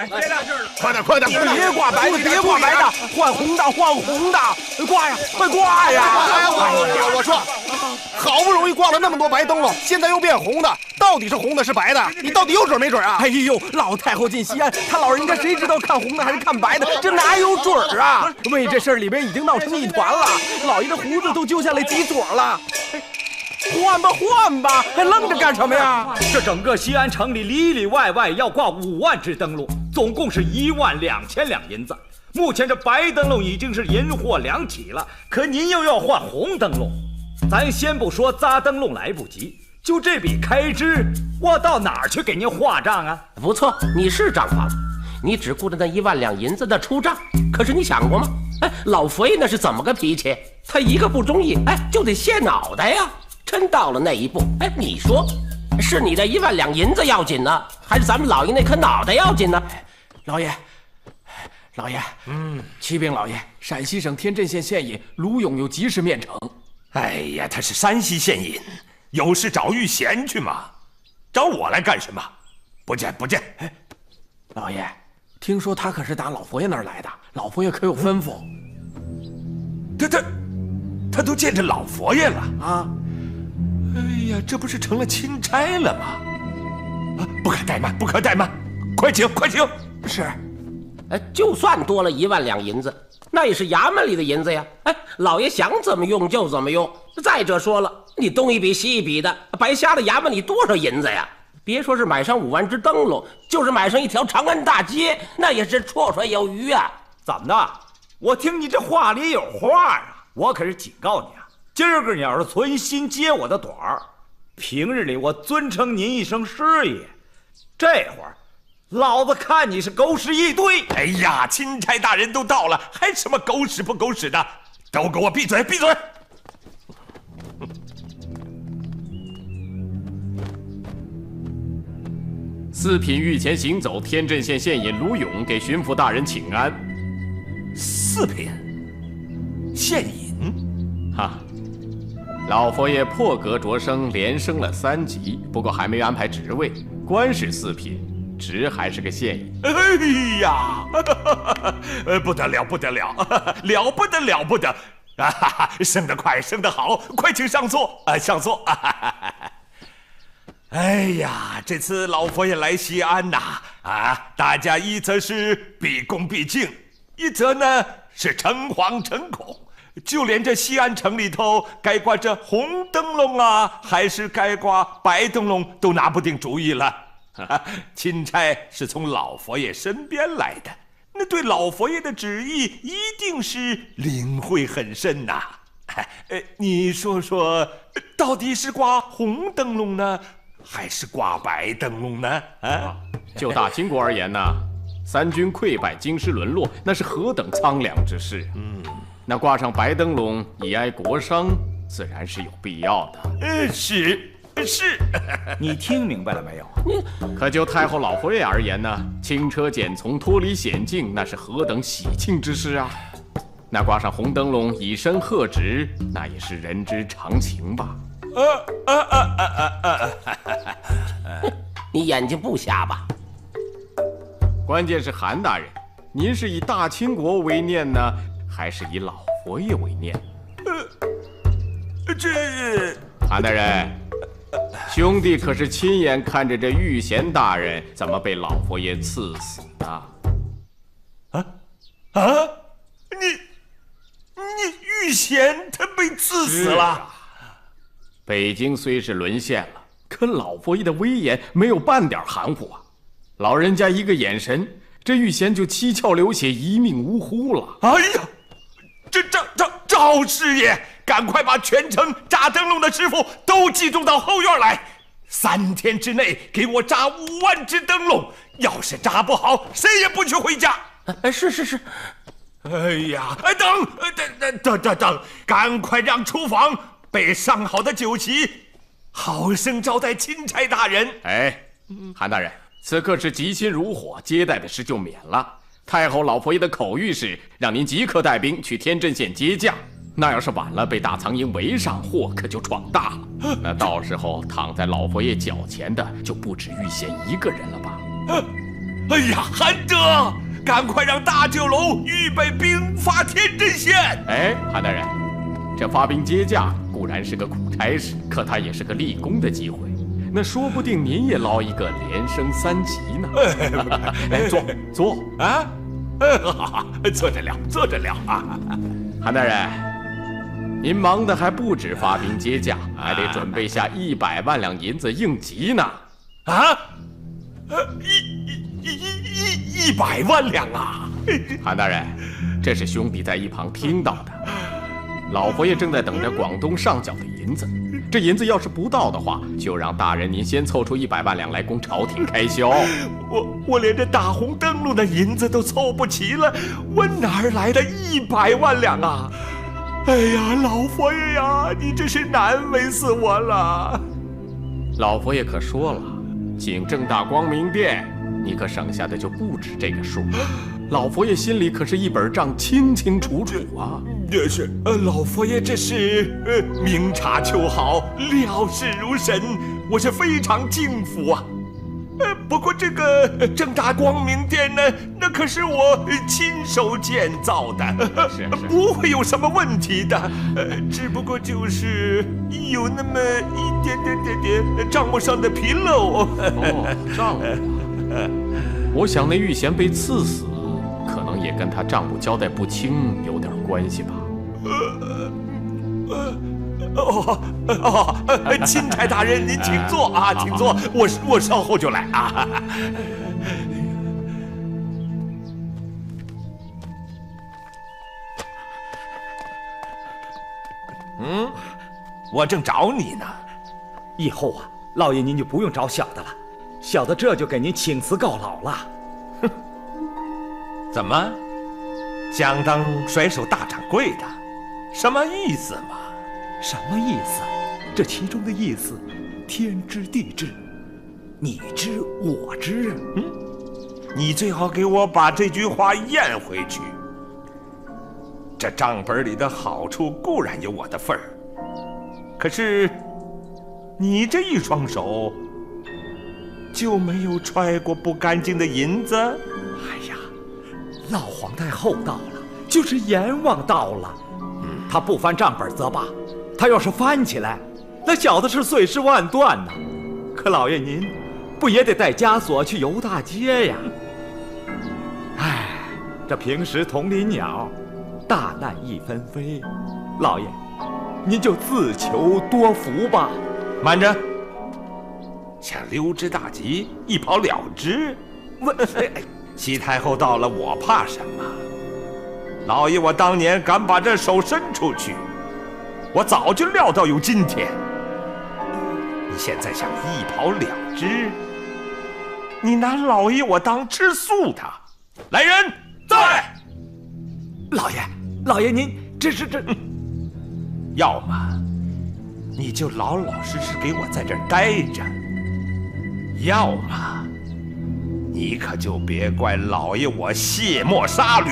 快点快点！你别挂白的，别挂白的，换红的，换红的，挂呀，快挂呀！我说，好不容易挂了那么多白灯笼，现在又变红的，到底是红的是白的？你到底有准没准啊？哎呦，老太后进西安，他老人家谁知道看红的还是看白的？这哪有准啊？为这事儿里边已经闹成一团了，老爷的胡子都揪下来几撮了。换吧换吧，还愣着干什么呀？这整个西安城里里里外外要挂5万只灯笼，总共是12000两银子。目前这白灯笼已经是银货2起了，可您又要换红灯笼，咱先不说扎灯笼来不及，就这笔开支，我到哪儿去给您划账啊？不错，你是账房，你只顾着那1万两银子的出账，可是你想过吗？哎，老佛爷那是怎么个脾气？他一个不中意，哎，就得卸脑袋呀。真到了那一步，哎，你说，是你的1万两银子要紧呢，还是咱们老爷那颗脑袋要紧呢？老爷，启禀老爷，陕西省天镇县县尹卢勇有急事面呈。哎呀，他是山西县尹，有事找玉贤去嘛，找我来干什么？不见不见。哎，老爷，听说他可是打老佛爷那儿来的，老佛爷可有吩咐？他都见着老佛爷了啊！哎呀，这不是成了钦差了吗？啊，不可怠慢，不可怠慢，快请，快请。是。就算多了1万两银子，那也是衙门里的银子呀。哎，老爷想怎么用就怎么用。再者说了，你东一笔西一笔的，白瞎了衙门里多少银子呀？别说是买上5万只灯笼，就是买上一条长安大街，那也是绰绰有余啊。怎么的？我听你这话里有话啊！我可是警告你啊！今儿个你要是存心揭我的短儿，平日里我尊称您一声师爷，这会儿老子看你是狗屎一堆！哎呀，钦差大人都到了，还什么狗屎不狗屎的？都给我闭嘴，闭嘴！四品御前行走天镇县县尹卢勇给巡抚大人请安。4品县尹？哈。老佛爷破格擢升，连升了3级，不过还没安排职位，官是4品，职还是个县尹。哎呀，不得了，不得了，了不得，了不得！啊，升得快，升得好，快请上座啊，上座！哎呀，这次老佛爷来西安呐，大家一则是毕恭毕敬，一则呢是诚惶诚恐。就连这西安城里头该挂这红灯笼啊，还是该挂白灯笼，都拿不定主意了。钦差是从老佛爷身边来的，那对老佛爷的旨意一定是领会很深呐。你说说，到底是挂红灯笼呢，还是挂白灯笼呢？就大清国而言呢，3军溃败，京师沦落，那是何等苍凉之事。那挂上白灯笼以哀国殇，自然是有必要的。是。你听明白了没有？可就太后老佛爷而言呢，轻车简从，脱离险境，那是何等喜庆之事啊！那挂上红灯笼以身贺职，那也是人之常情吧？你眼睛不瞎吧？关键是韩大人，您是以大清国为念呢，还是以老佛爷为念？韩大人，兄弟可是亲眼看着这玉贤大人怎么被老佛爷赐死的。你玉贤他被赐死了。北京虽是沦陷了，可老佛爷的威严没有半点含糊啊！老人家一个眼神，这玉贤就七窍流血，一命呜呼了。哎呀，这赵师爷，赶快把全城扎灯笼的师傅都集中到后院来，3天之内给我扎5万只灯笼。要是扎不好，谁也不许回家。是。哎呀，等，赶快让厨房备上好的酒席，好生招待钦差大人。韩大人，此刻是急亲如火，接待的事就免了。太后老佛爷的口谕是让您即刻带兵去天镇县接驾，那要是晚了被大苍蝇围上，祸可就闯大了。那到时候躺在老佛爷脚前的就不止玉贤一个人了吧？哎呀，韩德，赶快让大酒楼预备兵发天阵线！哎，韩大人，这发兵接驾固然是个苦差事，可它也是个立功的机会。那说不定您也捞一个连升3级呢。来，坐啊！好，坐着聊，坐着聊啊！韩大人，您忙的还不止发兵接驾，还得准备下100万两银子应急呢。啊？100万两啊！韩大人，这是兄弟在一旁听到的。老佛爷正在等着广东上缴的银子，这银子要是不到的话，就让大人您先凑出100万两来供朝廷开销。我连这大红灯笼的银子都凑不齐了，我哪儿来的100万两啊？哎呀，老佛爷呀，你真是难为死我了。老佛爷可说了，请正大光明殿，你可省下的就不止这个数。老佛爷心里可是一本账清清楚楚啊。这是老佛爷这是明察秋毫，料事如神，我是非常敬服啊。不过这个正大光明殿呢，那可是我亲手建造的，是不会有什么问题的。只不过就是有那么一点账目上的纰漏。账目，我想那玉贤被刺死，可能也跟他账目交代不清有点关系吧。钦差大人，您请坐啊，请坐，我稍后就来啊。我正找你呢。以后啊，老爷您就不用找小的了，小的这就给您请辞告老了。哼，怎么，想当甩手大掌柜的，什么意思嘛？什么意思？这其中的意思，天知地知，你知我知啊。你最好给我把这句话咽回去。这账本里的好处固然有我的份儿，可是你这一双手就没有揣过不干净的银子？哎呀，老皇太厚道了，就是阎王到了。他不翻账本则罢，他要是翻起来，那小的是碎尸万段呐。可老爷您不也得带枷锁去游大街呀？哎，这平时同林鸟，大难一纷飞，老爷您就自求多福吧。慢着，想溜之大吉，一跑了之？西太后到了，我怕什么？老爷我当年敢把这手伸出去，我早就料到有今天。你现在想一跑了之，你拿老爷我当吃素的？来人，在！老爷您这要么你就老老实实给我在这儿待着，要么你可就别怪老爷我卸磨杀驴。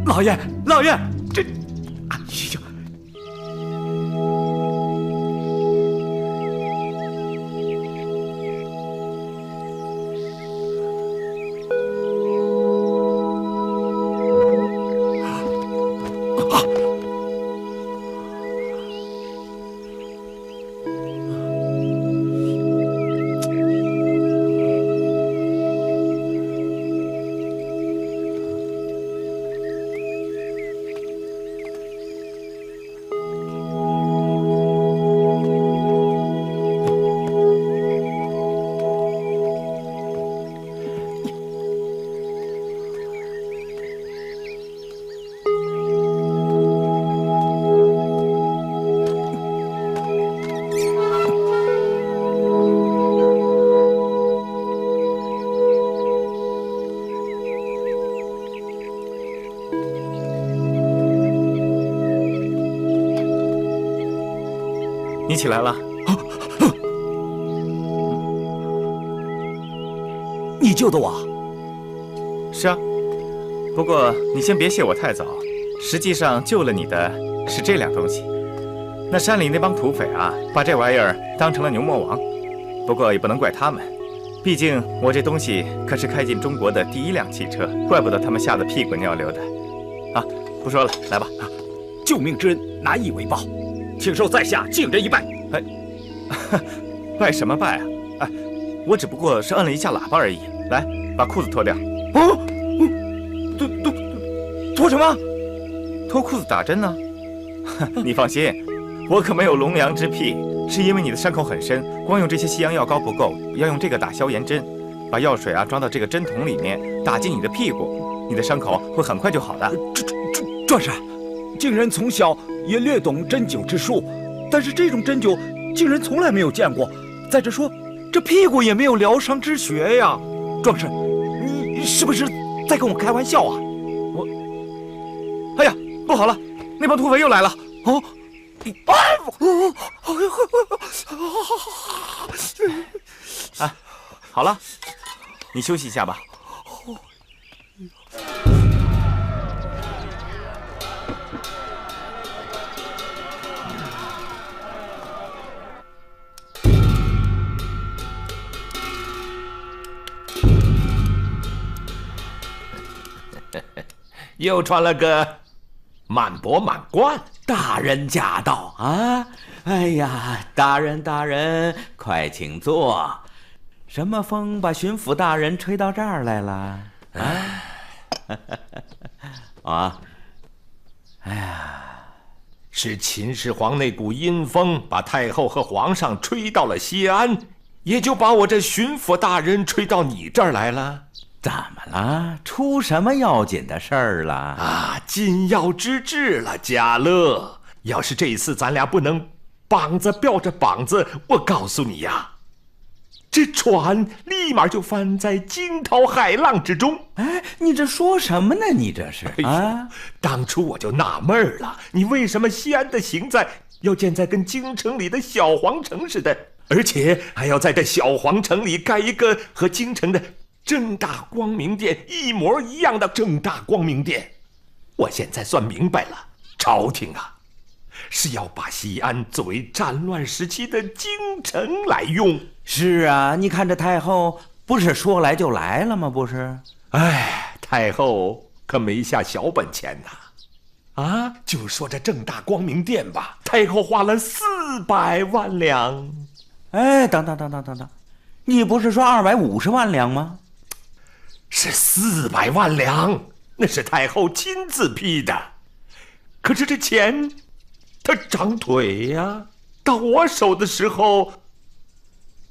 老爷，这，哎呦！你起来了？你救的我？是啊，不过你先别谢我太早。实际上救了你的是这两东西。那山里那帮土匪啊，把这玩意儿当成了牛魔王，不过也不能怪他们。毕竟我这东西可是开进中国的第1辆汽车，怪不得他们吓得屁滚尿流的。啊，不说了，来吧。救命之恩难以为报，请受在下敬人一拜。哎，拜什么拜啊？哎，我只不过是摁了一下喇叭而已。来，把裤子脱掉。哦，脱什么？脱裤子打针呢？你放心，我可没有龙阳之癖，是因为你的伤口很深，光用这些西洋药膏不够，要用这个打消炎针。把药水啊装到这个针筒里面，打进你的屁股，你的伤口会很快就好的。壮士，竟然从小也略懂针灸之术，但是这种针灸竟然从来没有见过。再者说，这屁股也没有疗伤之学呀。壮士，你是不是在跟我开玩笑啊？哎呀，不好了，那帮土匪又来了！哦，啊，好了，你休息一下吧。又穿了个满脖满冠。大人驾到啊！哎呀，大人，快请坐。什么风把巡抚大人吹到这儿来了？啊？哎呀，是秦始皇那股阴风把太后和皇上吹到了西安，也就把我这巡抚大人吹到你这儿来了。怎么了？出什么要紧的事儿了？啊，紧要之至了，家乐。要是这一次咱俩不能膀子吊着膀子，我告诉你呀，这船立马就翻在惊涛骇浪之中。哎，你这说什么呢？你这是啊？当初我就纳闷了，你为什么西安的行在要建在跟京城里的小皇城似的，而且还要在这小皇城里盖一个和京城的正大光明殿一模一样的正大光明殿。我现在算明白了，朝廷啊是要把西安作为战乱时期的京城来用。是啊，你看这太后不是说来就来了吗？不是？哎，太后可没下小本钱呐。啊，就说这正大光明殿吧，太后花了400万两。哎，等，你不是说250万两吗？是400万两，那是太后亲自批的。可是这钱，它长腿呀，到我手的时候，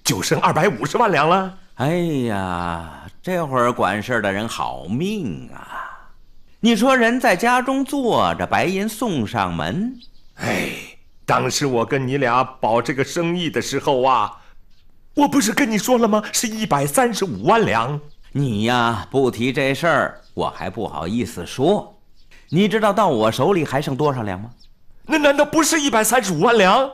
就剩250万两了。哎呀，这会儿管事的人好命啊！你说人在家中坐着，白银送上门。哎，当时我跟你俩保这个生意的时候啊，我不是跟你说了吗？是135万两。你呀，不提这事儿，我还不好意思说。你知道到我手里还剩多少两吗？那难道不是135万两？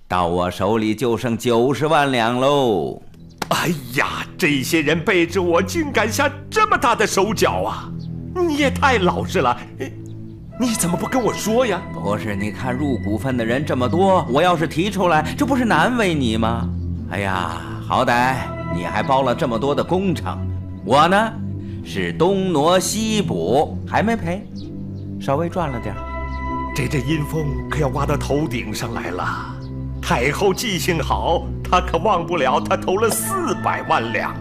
到我手里就剩90万两喽。哎呀，这些人背着我竟敢下这么大的手脚啊！你也太老实了，你怎么不跟我说呀？不是，你看入股份的人这么多，我要是提出来，这不是难为你吗？哎呀，好歹你还包了这么多的工程，我呢是东挪西补，还没赔，稍微赚了点。这阴风可要刮到头顶上来了。太后记性好，她可忘不了她投了400万两。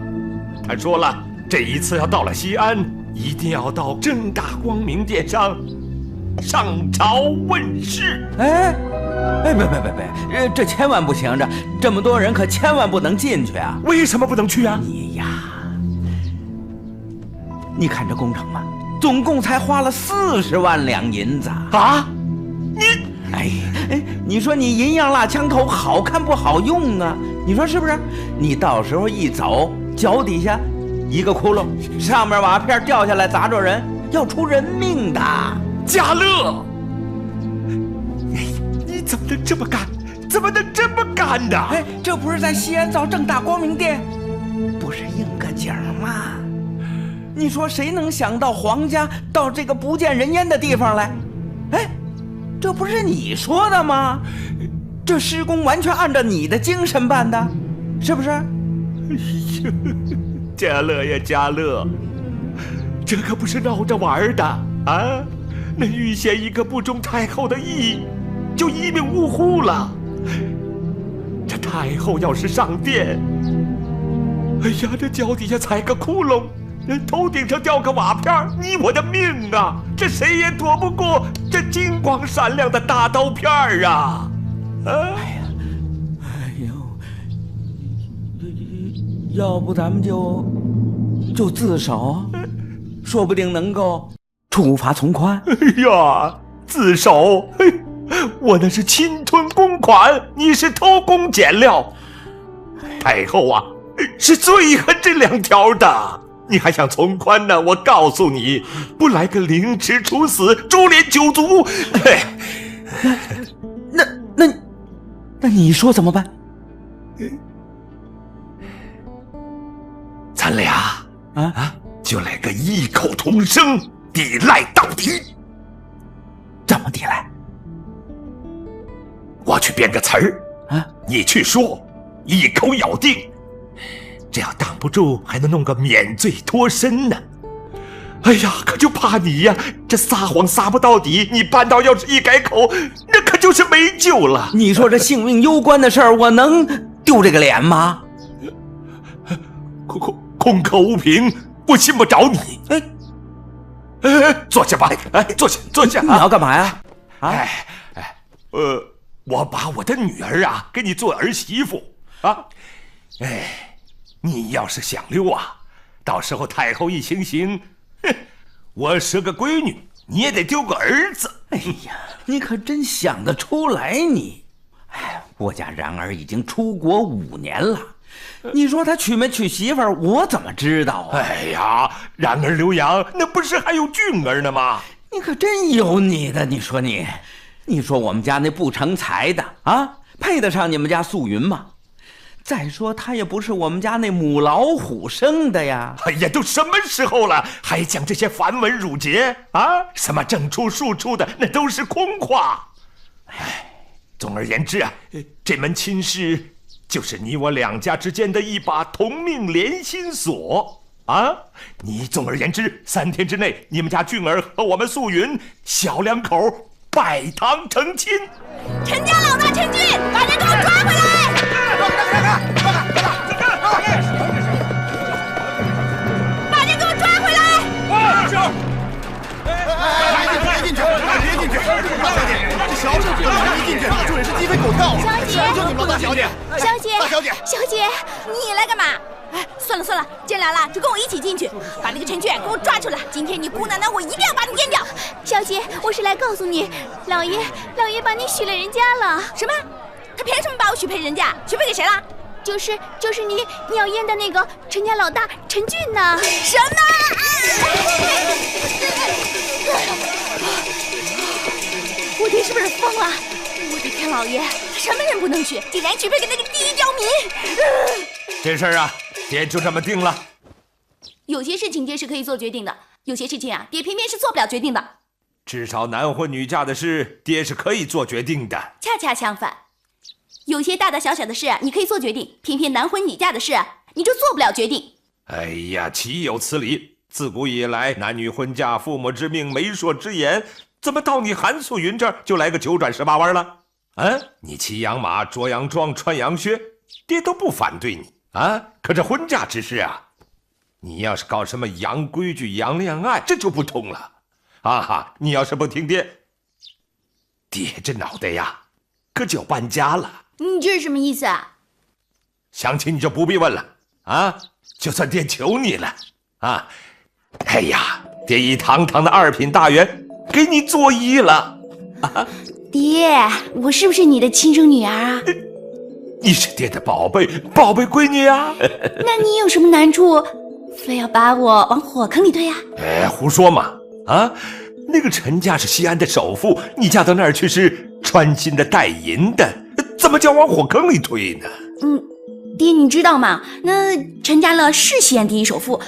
她说了，这一次要到了西安，一定要到正大光明殿上朝问事。哎，别，这千万不行，这么多人可千万不能进去啊！为什么不能去啊？你呀，你看这工程嘛，总共才花了40万两银子啊！你说你银样蜡枪头好看不好用啊？你说是不是？你到时候一走，脚底下一个窟窿，上面瓦片掉下来砸着人，要出人命的。家乐，你怎么能这么干？怎么能这么干呢？哎，这不是在西安造正大光明殿，不是应个景吗？你说谁能想到皇家到这个不见人烟的地方来？哎，这不是你说的吗？这施工完全按照你的精神办的，是不是？呀，家乐呀家乐，这可不是闹着玩的啊！那玉贤一个不中太后的意，就一命呜呼了。这太后要是上殿，哎呀，这脚底下踩个窟窿，人头顶上掉个瓦片，你我的命啊！这谁也躲不过这金光闪亮的大刀片啊！哎呦，要不咱们就自首，说不定能够处罚从宽。哎呀，自首！我那是侵吞公款，你是偷工减料。太后啊，是最恨这2条的。你还想从宽呢？我告诉你，不来个凌迟处死，株连9族。那你说怎么办？咱俩就来个异口同声，抵赖到底。怎么抵赖？我去编个词儿你去说，一口咬定。这要挡不住，还能弄个免罪脱身呢。哎呀，可就怕你呀，这撒谎撒不到底，你半道要是一改口，那可就是没救了。你说这性命攸关的事儿，我能丢这个脸吗？空口无凭，我信不着你。坐下吧，坐下。你要干嘛呀？我把我的女儿给你做儿媳妇啊。你要是想溜到时候太后一行刑，我生个闺女，你也得丢个儿子。哎呀，你可真想得出来你！我家然儿已经出国5年了，你说他娶没娶媳妇儿，我怎么知道啊？哎呀，然儿留洋，那不是还有俊儿呢吗？你可真有你的！你说我们家那不成才的配得上你们家素云吗？再说他也不是我们家那母老虎生的呀！哎呀，都什么时候了，还讲这些繁文缛节什么正出庶出的，那都是空话。总而言之这门亲事就是你我2家之间的一把同命连心锁你总而言之，3天之内，你们家俊儿和我们素云小2口拜堂成亲。陈家老大陈俊，把人给我抓回来！把人给我抓回来！是。别进去！大小姐，这小事不能一进去，准是鸡飞狗跳。小姐，大小姐，小姐，你来干嘛？算了，既然来了，就跟我一起进去，把那个陈俊给我抓出来。今天你姑奶奶，我一定要把你阉掉。小姐，我是来告诉你，老爷把你许了人家了。什么？他凭什么把我许配人家？许配给谁了？就是你要阉的那个陈家老大陈俊呢？什么？我爹是不是疯了？我的天老爷，他什么人不能娶，竟然许配给那个第一刁民！这事儿爹就这么定了。有些事情爹是可以做决定的，有些事情爹偏偏是做不了决定的。至少男婚女嫁的事，爹是可以做决定的。恰恰相反，有些大大小小的事你可以做决定，偏偏男婚女嫁的事你就做不了决定。哎呀，岂有此理！自古以来，男女婚嫁，父母之命，媒妁之言，怎么到你韩素云这儿就来个9转18弯了？你骑洋马，着洋装，穿洋靴，爹都不反对你可这婚嫁之事你要是搞什么洋规矩、洋恋爱，这就不通了你要是不听爹这脑袋可就要搬家了。你这是什么意思详情你就不必问了就算爹求你了哎呀，爹以堂堂的2品大员给你作揖了爹，我是不是你的亲生女儿你是爹的宝贝闺女那你有什么难处，非要把我往火坑里推胡说嘛那个陈家是西安的首富，你嫁到那儿去是穿金的戴银的，怎么叫往火坑里推呢？爹你知道吗？那陈家乐是西安第一首富，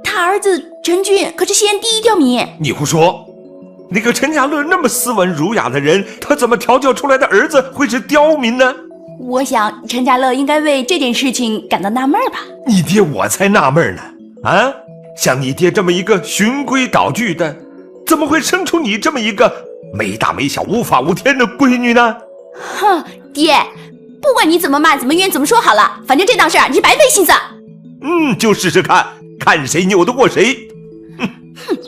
他儿子陈俊可是西安第一刁民。你胡说！那个陈家乐那么斯文儒雅的人，他怎么调教出来的儿子会是刁民呢？我想陈家乐应该为这件事情感到纳闷吧？你爹我才纳闷呢！啊，像你爹这么一个循规蹈矩的，怎么会生出你这么一个没大没小、无法无天的闺女呢？哼，爹，不管你怎么骂、怎么怨、怎么说好了，反正这档事儿你是白费心思。就试试看，看谁拗得过谁。哼。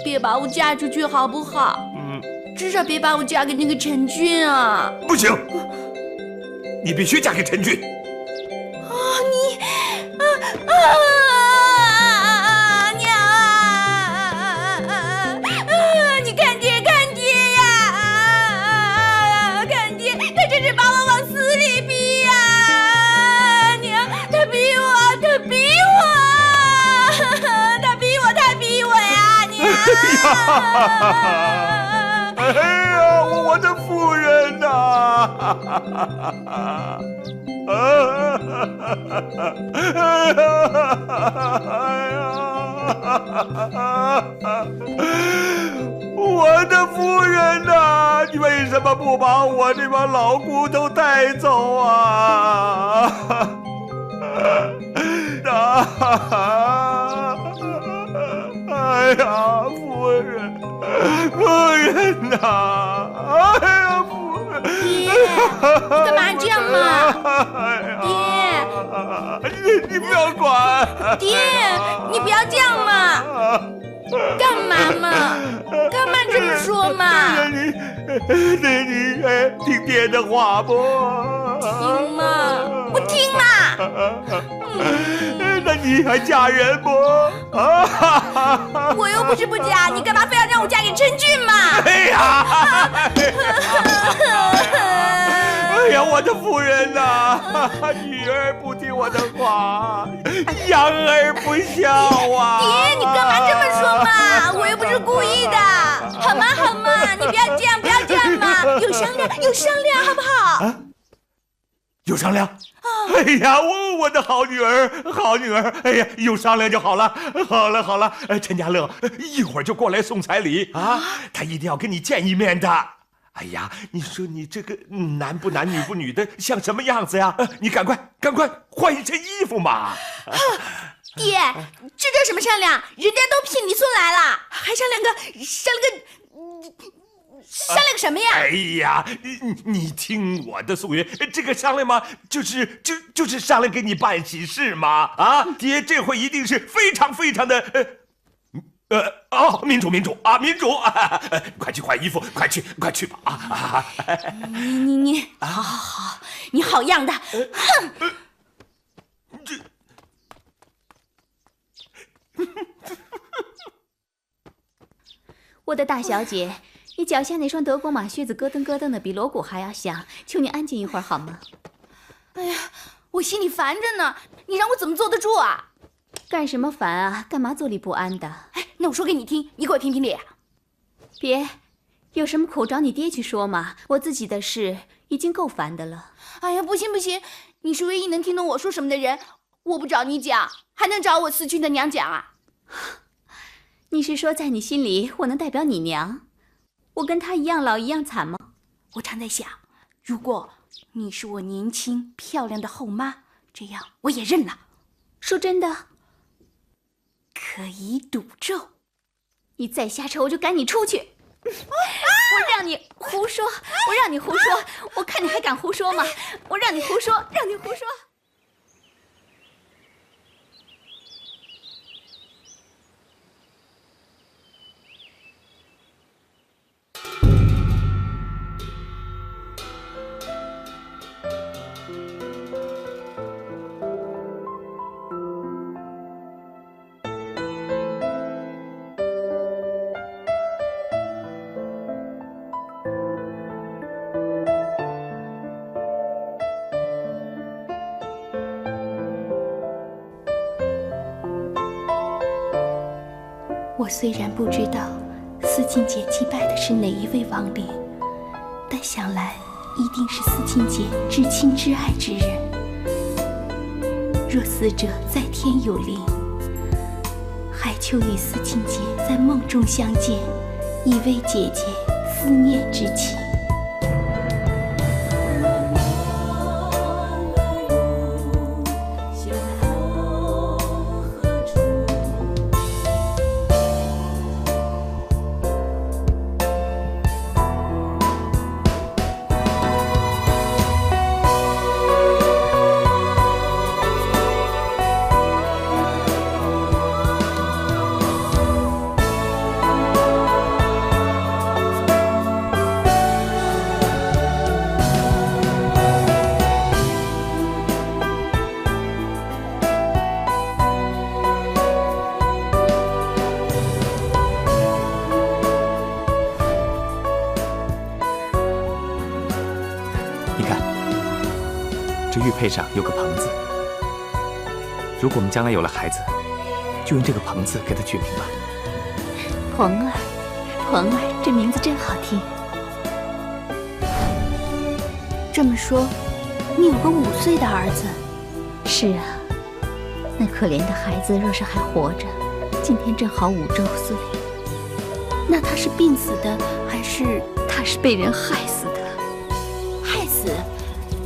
别把我嫁出去好不好？至少别把我嫁给那个陈俊啊！不行，你必须嫁给陈俊。你看爹呀！看爹，他这是把我往死里逼呀！娘，他逼我呀！娘！哎呀，我的夫人呐！我的夫人呐，你为什么不把我这把老骨头带走啊？哎呀，夫人呐！哎呀，夫人！爹，你干嘛这样嘛？爹，你不要管！爹，你不要这样嘛！干嘛嘛？干嘛这么说嘛？你听爹的话不？听嘛，我听嘛。那你还嫁人不？我又不是不嫁，你干嘛非要让我嫁给陈俊嘛？哎呀！哎呀，我的夫人呐，女儿不听我的话，养儿不孝啊！爹，你干嘛这么说嘛？我又不是故意的，好吗？好吗？你不要这样，不要这样嘛！有商量，好不好？有商量？哎呀，我的好女儿，哎呀，有商量就好了。好了，陈家乐一会儿就过来送彩礼啊，他一定要跟你见一面的。哎呀，你说你这个男不男女不女的，像什么样子呀？你赶快换一身衣服嘛！爹，这叫什么商量？人家都聘你孙来了，还商量个什么呀？哎呀，你听我的，素云，这个商量嘛，就是商量给你办喜事嘛。啊，爹这回一定是非常的。民主啊，快去换衣服，快去吧啊！你好，你好样的！哼！我的大小姐，你脚下那双德国马靴子咯噔咯噔的，比锣鼓还要响，求你安静一会儿好吗？哎呀，我心里烦着呢，你让我怎么坐得住啊？干什么烦啊？干嘛坐立不安的？哎，那我说给你听，你给我评评理啊！别，有什么苦找你爹去说嘛，我自己的事已经够烦的了。哎呀，不行，你是唯一能听懂我说什么的人，我不找你讲，还能找我四君的娘讲啊？你是说在你心里我能代表你娘？我跟她一样老一样惨吗？我常在想，如果你是我年轻漂亮的后妈，这样我也认了。说真的，可以赌咒。你再瞎扯，我就赶你出去。我让你胡说，我看你还敢胡说吗？我让你胡说。我虽然不知道思亲姐祭拜的是哪一位亡灵，但想来一定是思亲姐至亲至爱之人。若死者在天有灵，还求与思亲姐在梦中相见，以慰姐姐思念之情。玉佩上有个棚子，如果我们将来有了孩子，就用这个棚子给他取名吧。蓬儿，蓬儿，这名字真好听。这么说，你有个5岁的儿子？是啊，那可怜的孩子若是还活着，今天正好5周岁。那他是病死的，还是他是被人害死的？害死？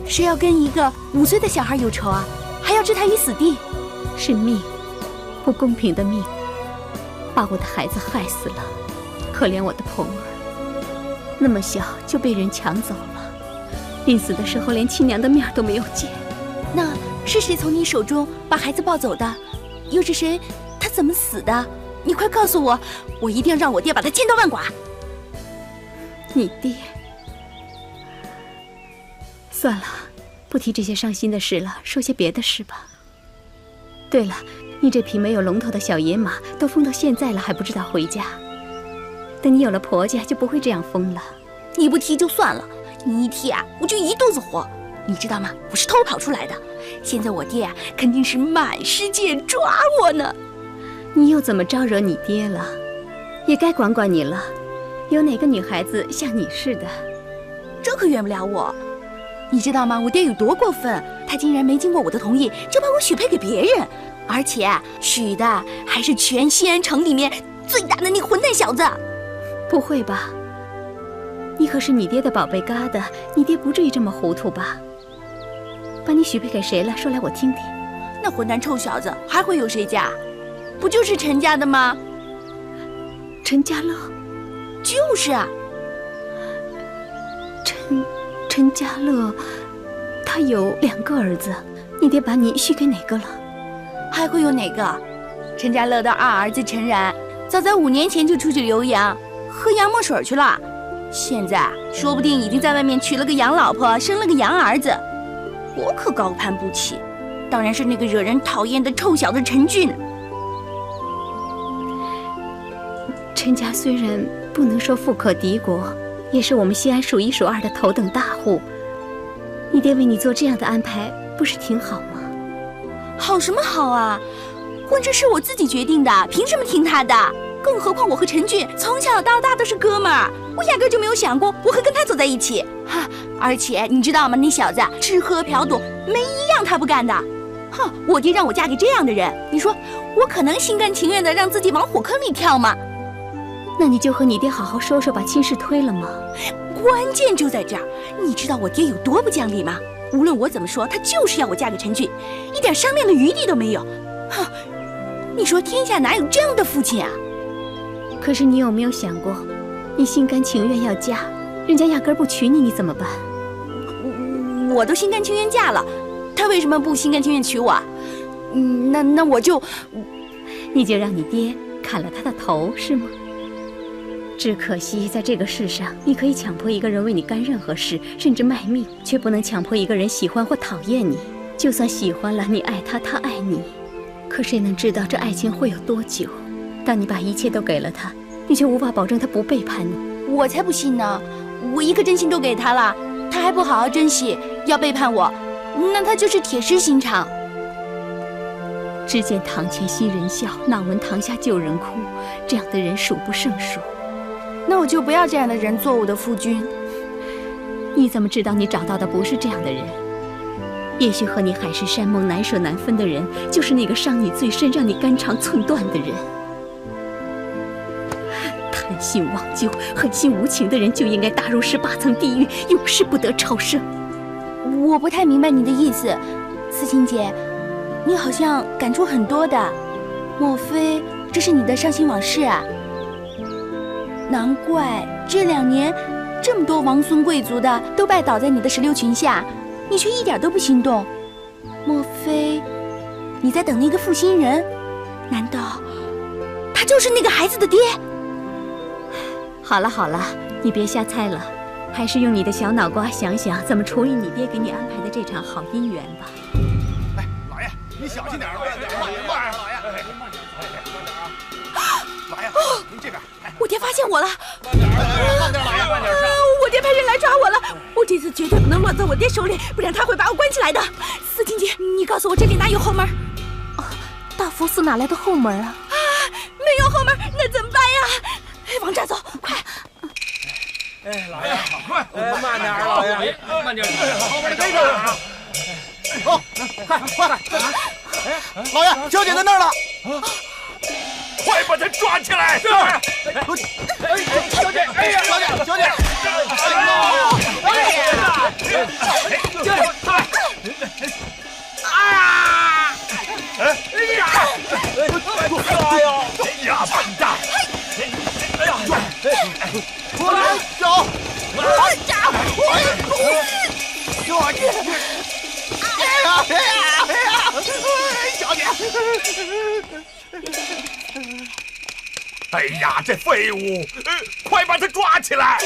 谁要跟一个5岁的小孩有仇啊？还要置他于死地？是命，不公平的命，把我的孩子害死了。可怜我的蓬儿，那么小就被人抢走了，临死的时候连亲娘的面都没有见。那是谁从你手中把孩子抱走的？又是谁？他怎么死的？你快告诉我，我一定要让我爹把他千刀万剐。你爹？算了，不提这些伤心的事了，说些别的事吧。对了，你这匹没有龙头的小野马都疯到现在了，还不知道回家。等你有了婆家，就不会这样疯了。你不提就算了，你一提啊，我就一肚子火。你知道吗？我是偷跑出来的，现在我爹啊，肯定是满世界抓我呢。你又怎么招惹你爹了？也该管管你了。有哪个女孩子像你似的？这可怨不了我。你知道吗？我爹有多过分？他竟然没经过我的同意就把我许配给别人，而且许的还是全西安城里面最大的那个混蛋小子。不会吧？你可是你爹的宝贝疙瘩，你爹不至于这么糊涂吧？把你许配给谁了？说来我听听。那混蛋臭小子还会有谁家？不就是陈家的吗？陈家乐？就是啊。陈家乐，他有2个儿子，你爹把你许给哪个了？还会有哪个？陈家乐的2儿子陈然，早在5年前就出去留洋，喝洋墨水去了。现在说不定已经在外面娶了个洋老婆，生了个洋儿子。我可高攀不起。当然是那个惹人讨厌的臭小子陈俊。陈家虽然不能说富可敌国，也是我们西安数1数2的头等大户。你爹为你做这样的安排，不是挺好吗？好什么好啊？婚这是我自己决定的，凭什么听他的？更何况我和陈俊从小到大都是哥们儿，我压根就没有想过我会跟他走在一起。哈，而且你知道吗？那小子吃喝嫖赌，没一样他不干的。哼，我爹让我嫁给这样的人，你说我可能心甘情愿的让自己往火坑里跳吗？那你就和你爹好好说说，把亲事推了吗？关键就在这儿，你知道我爹有多不讲理吗？无论我怎么说，他就是要我嫁给陈俊，一点商量的余地都没有。哼，你说天下哪有这样的父亲啊？可是你有没有想过，你心甘情愿要嫁，人家压根不娶你，你怎么办？我都心甘情愿嫁了，他为什么不心甘情愿娶我？那我就，你就让你爹砍了他的头是吗？只可惜在这个世上，你可以强迫一个人为你干任何事，甚至卖命，却不能强迫一个人喜欢或讨厌你。就算喜欢了，你爱他，他爱你，可谁能知道这爱情会有多久？当你把一切都给了他，你却无法保证他不背叛你。我才不信呢！我一颗真心都给他了，他还不好好珍惜，要背叛我，那他就是铁石心肠。只见堂前新人笑，哪闻堂下旧人哭，这样的人数不胜数。那我就不要这样的人做我的夫君。你怎么知道你找到的不是这样的人？也许和你海誓山盟、难舍难分的人，就是那个伤你最深、让你肝肠寸断的人。贪心忘旧、狠心无情的人，就应该打入18层地狱，永世不得超生。我不太明白你的意思，思琴姐，你好像感触很多的，莫非这是你的伤心往事啊？难怪这2年这么多王孙贵族的都拜倒在你的石榴裙下，你却一点都不心动。莫非你在等那个负心人？难道他就是那个孩子的爹？好了好了，你别瞎猜了，还是用你的小脑瓜想想怎么处理你爹给你安排的这场好姻缘吧。哎，老爷，你小心点儿，慢点儿，老爷。老爷，您这边。我爹发现我了！慢点，老爷，慢点上。我爹派人来抓我了！我这次绝对不能落在我爹手里，不然他会把我关起来的。思琴姐，你告诉我这里哪有后门？大佛寺哪来的后门啊？没有后门，那怎么办呀？往这儿走，快！哎，老爷，快，慢点，老爷，慢点，后面跟着啊！好，快！老爷，小姐在那儿了。快把他抓起来！是。小姐，哎呀，小姐，哎呀，笨蛋！哎呀，我来走，小姐，小姐。哎呀，这废物！快把他抓起来！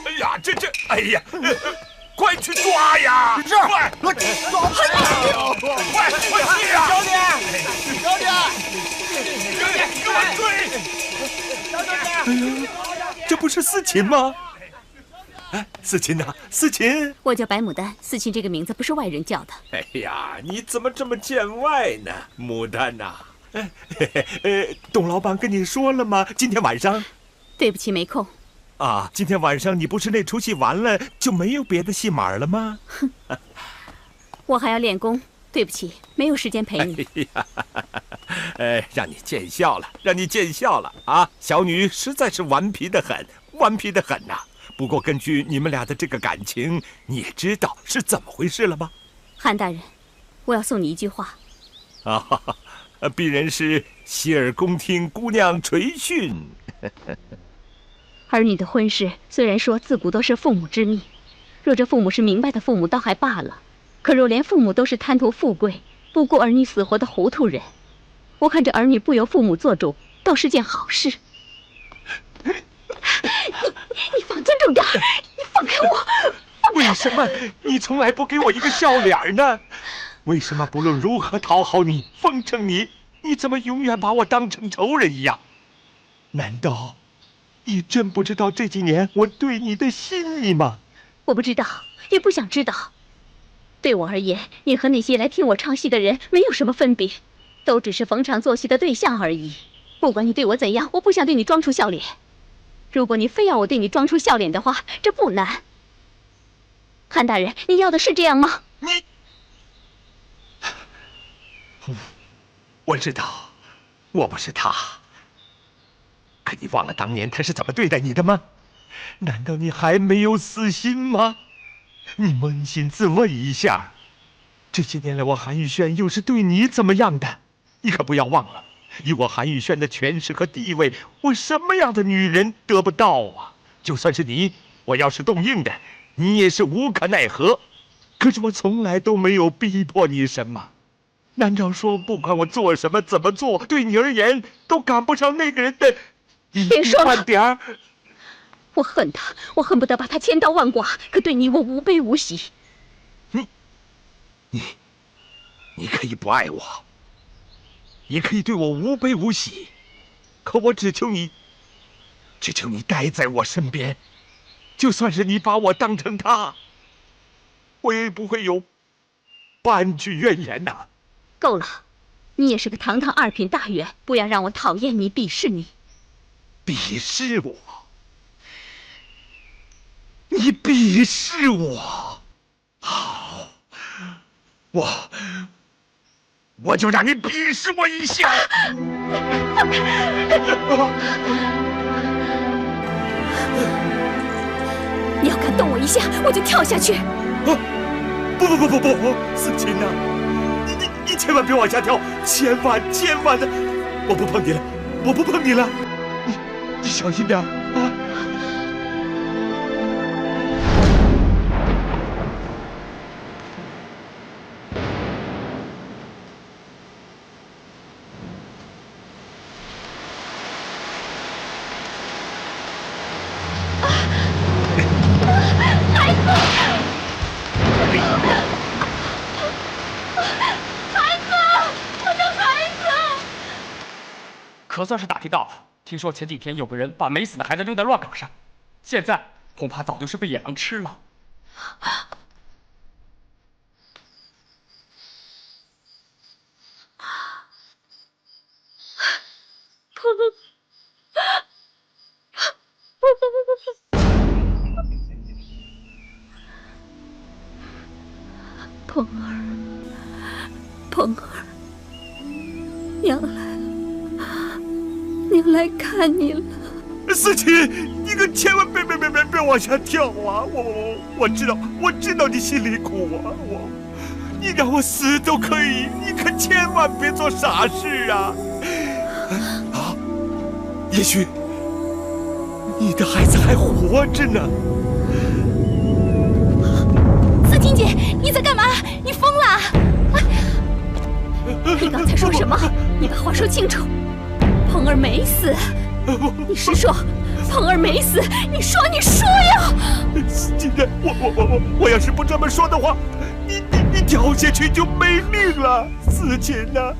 哎呀，哎呀，快去抓呀！是，快，抓！快去呀！小姐，给我追！哎呀，这不是思琴吗？哎，思琴呐，思琴！我叫白牡丹，思琴这个名字不是外人叫的。哎呀，你怎么这么见外呢，牡丹呐？董老板跟你说了吗？今天晚上？对不起，没空。啊，今天晚上你不是那出戏完了就没有别的戏码了吗？哼，我还要练功，对不起，没有时间陪你。哎呀，让你见笑了啊！小女实在是顽皮得很呐。不过根据你们俩的这个感情，你也知道是怎么回事了吗？韩大人，我要送你一句话。啊，鄙人是洗耳恭听姑娘垂训。儿女的婚事虽然说自古都是父母之命，若这父母是明白的父母倒还罢了，可若连父母都是贪图富贵、不顾儿女死活的糊涂人，我看这儿女不由父母做主，倒是件好事。你放尊重点，你放开我！为什么你从来不给我一个笑脸呢？为什么不论如何讨好你、奉承你，你怎么永远把我当成仇人一样？难道你真不知道这几年我对你的心意吗？我不知道，也不想知道。对我而言，你和那些来听我唱戏的人没有什么分别，都只是逢场作戏的对象而已。不管你对我怎样，我不想对你装出笑脸。如果你非要我对你装出笑脸的话，这不难。韩大人，你要的是这样吗？我知道，我不是他。可你忘了当年他是怎么对待你的吗？难道你还没有死心吗？你扪心自问一下，这些年来我韩玉轩又是对你怎么样的？你可不要忘了，以我韩玉轩的权势和地位，我什么样的女人得不到啊？就算是你，我要是动硬的，你也是无可奈何。可是我从来都没有逼迫你什么。难道说不管我做什么怎么做，对你而言都赶不上那个人的别说了，点儿？我恨他，我恨不得把他千刀万剐。可对你，我无悲无喜。你可以不爱我，也可以对我无悲无喜，可我只求你待在我身边。就算是你把我当成他，我也不会有半句怨言呐。够了，你也是个堂堂2品大员，不要让我讨厌你、鄙视你。鄙视我？你鄙视我？好，我就让你鄙视我一下。你要敢动我一下，我就跳下去。不，思琴呐，你千万别往下跳，千万的！我不碰你了，你小心点啊！可算是打听到了，听说前几天有个人把没死的孩子扔在乱岗上，现在恐怕早就是被野狼吃了。鹏儿，娘来看你了。思琴，你可千万别往下跳啊！我知道你心里苦啊！你让我死都可以，你可千万别做傻事啊！也许你的孩子还活着呢。思琴姐，你在干嘛？你疯了？你刚才说什么？你把话说清楚。鹏儿没死，你是说鹏儿没死？你说呀！既然我要是不这么说的话，你掉下去就没命了，思琴呐！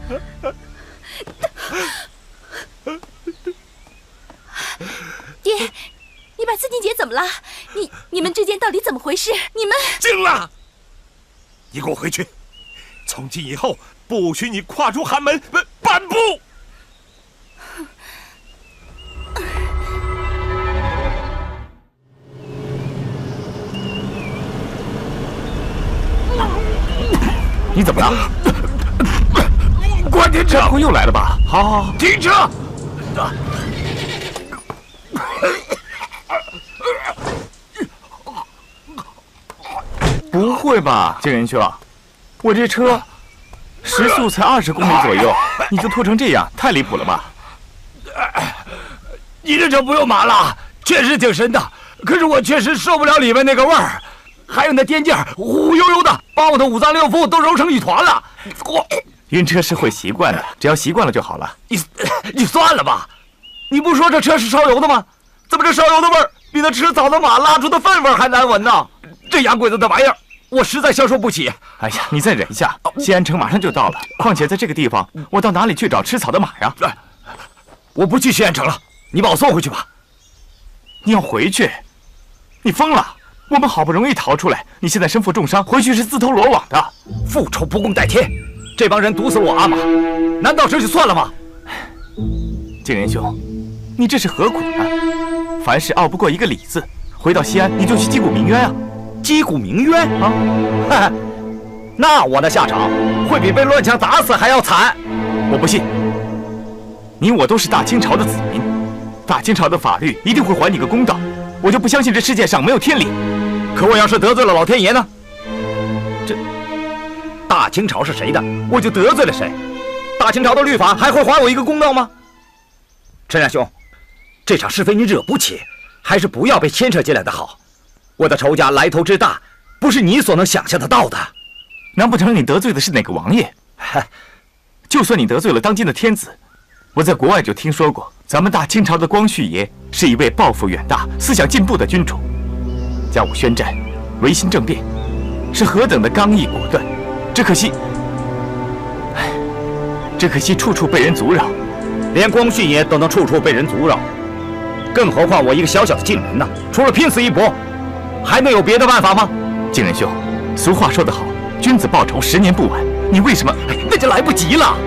爹，你把思琴姐怎么了？你们之间到底怎么回事？你们静了！你给我回去！从今以后，不许你跨出寒门半步！你怎么了？快停车！不会又来了吧？好，停车！不会吧，金仁兄，我这车时速才20公里左右，你就拖成这样，太离谱了吧？你这车不用麻了，确实挺深的，可是我确实受不了里面那个味儿，还有那颠劲儿，忽悠悠的，把我的5脏6腑都揉成一团了。晕车是会习惯的，只要习惯了就好了。你算了吧，你不说这车是烧油的吗？怎么这烧油的味儿比那吃草的马拉出的粪味儿还难闻呢？这洋鬼子的玩意儿，我实在消受不起。哎呀，你再忍一下，西安城马上就到了。况且在这个地方，我到哪里去找吃草的马呀？我不去西安城了，你把我送回去吧。你要回去？你疯了！我们好不容易逃出来，你现在身负重伤，回去是自投罗网的。复仇不共戴天，这帮人毒死了我阿玛，难道这就算了吗？景仁兄，你这是何苦呢？凡事拗不过一个理字。回到西安，你就去击鼓鸣冤啊！击鼓鸣冤啊！哈哈，那我的下场会比被乱枪打死还要惨。我不信。你我都是大清朝的子民，大清朝的法律一定会还你个公道。我就不相信这世界上没有天理。可我要是得罪了老天爷呢？这大清朝是谁的，我就得罪了谁。大清朝的律法还会还我一个公道吗？陈山兄，这场是非你惹不起，还是不要被牵扯进来的好。我的仇家来头之大，不是你所能想象得到的。难不成你得罪的是哪个王爷？就算你得罪了当今的天子，我在国外就听说过，咱们大清朝的光绪爷是一位抱负远大、思想进步的君主。甲午宣战，维新政变，是何等的刚毅果断。只可惜处处被人阻扰。连光绪爷都能处处被人阻扰，更何况我一个小小的晋人呢？除了拼死一搏，还能有别的办法吗？景仁兄，俗话说得好，君子报仇10年不晚。你为什么？那就来不及了。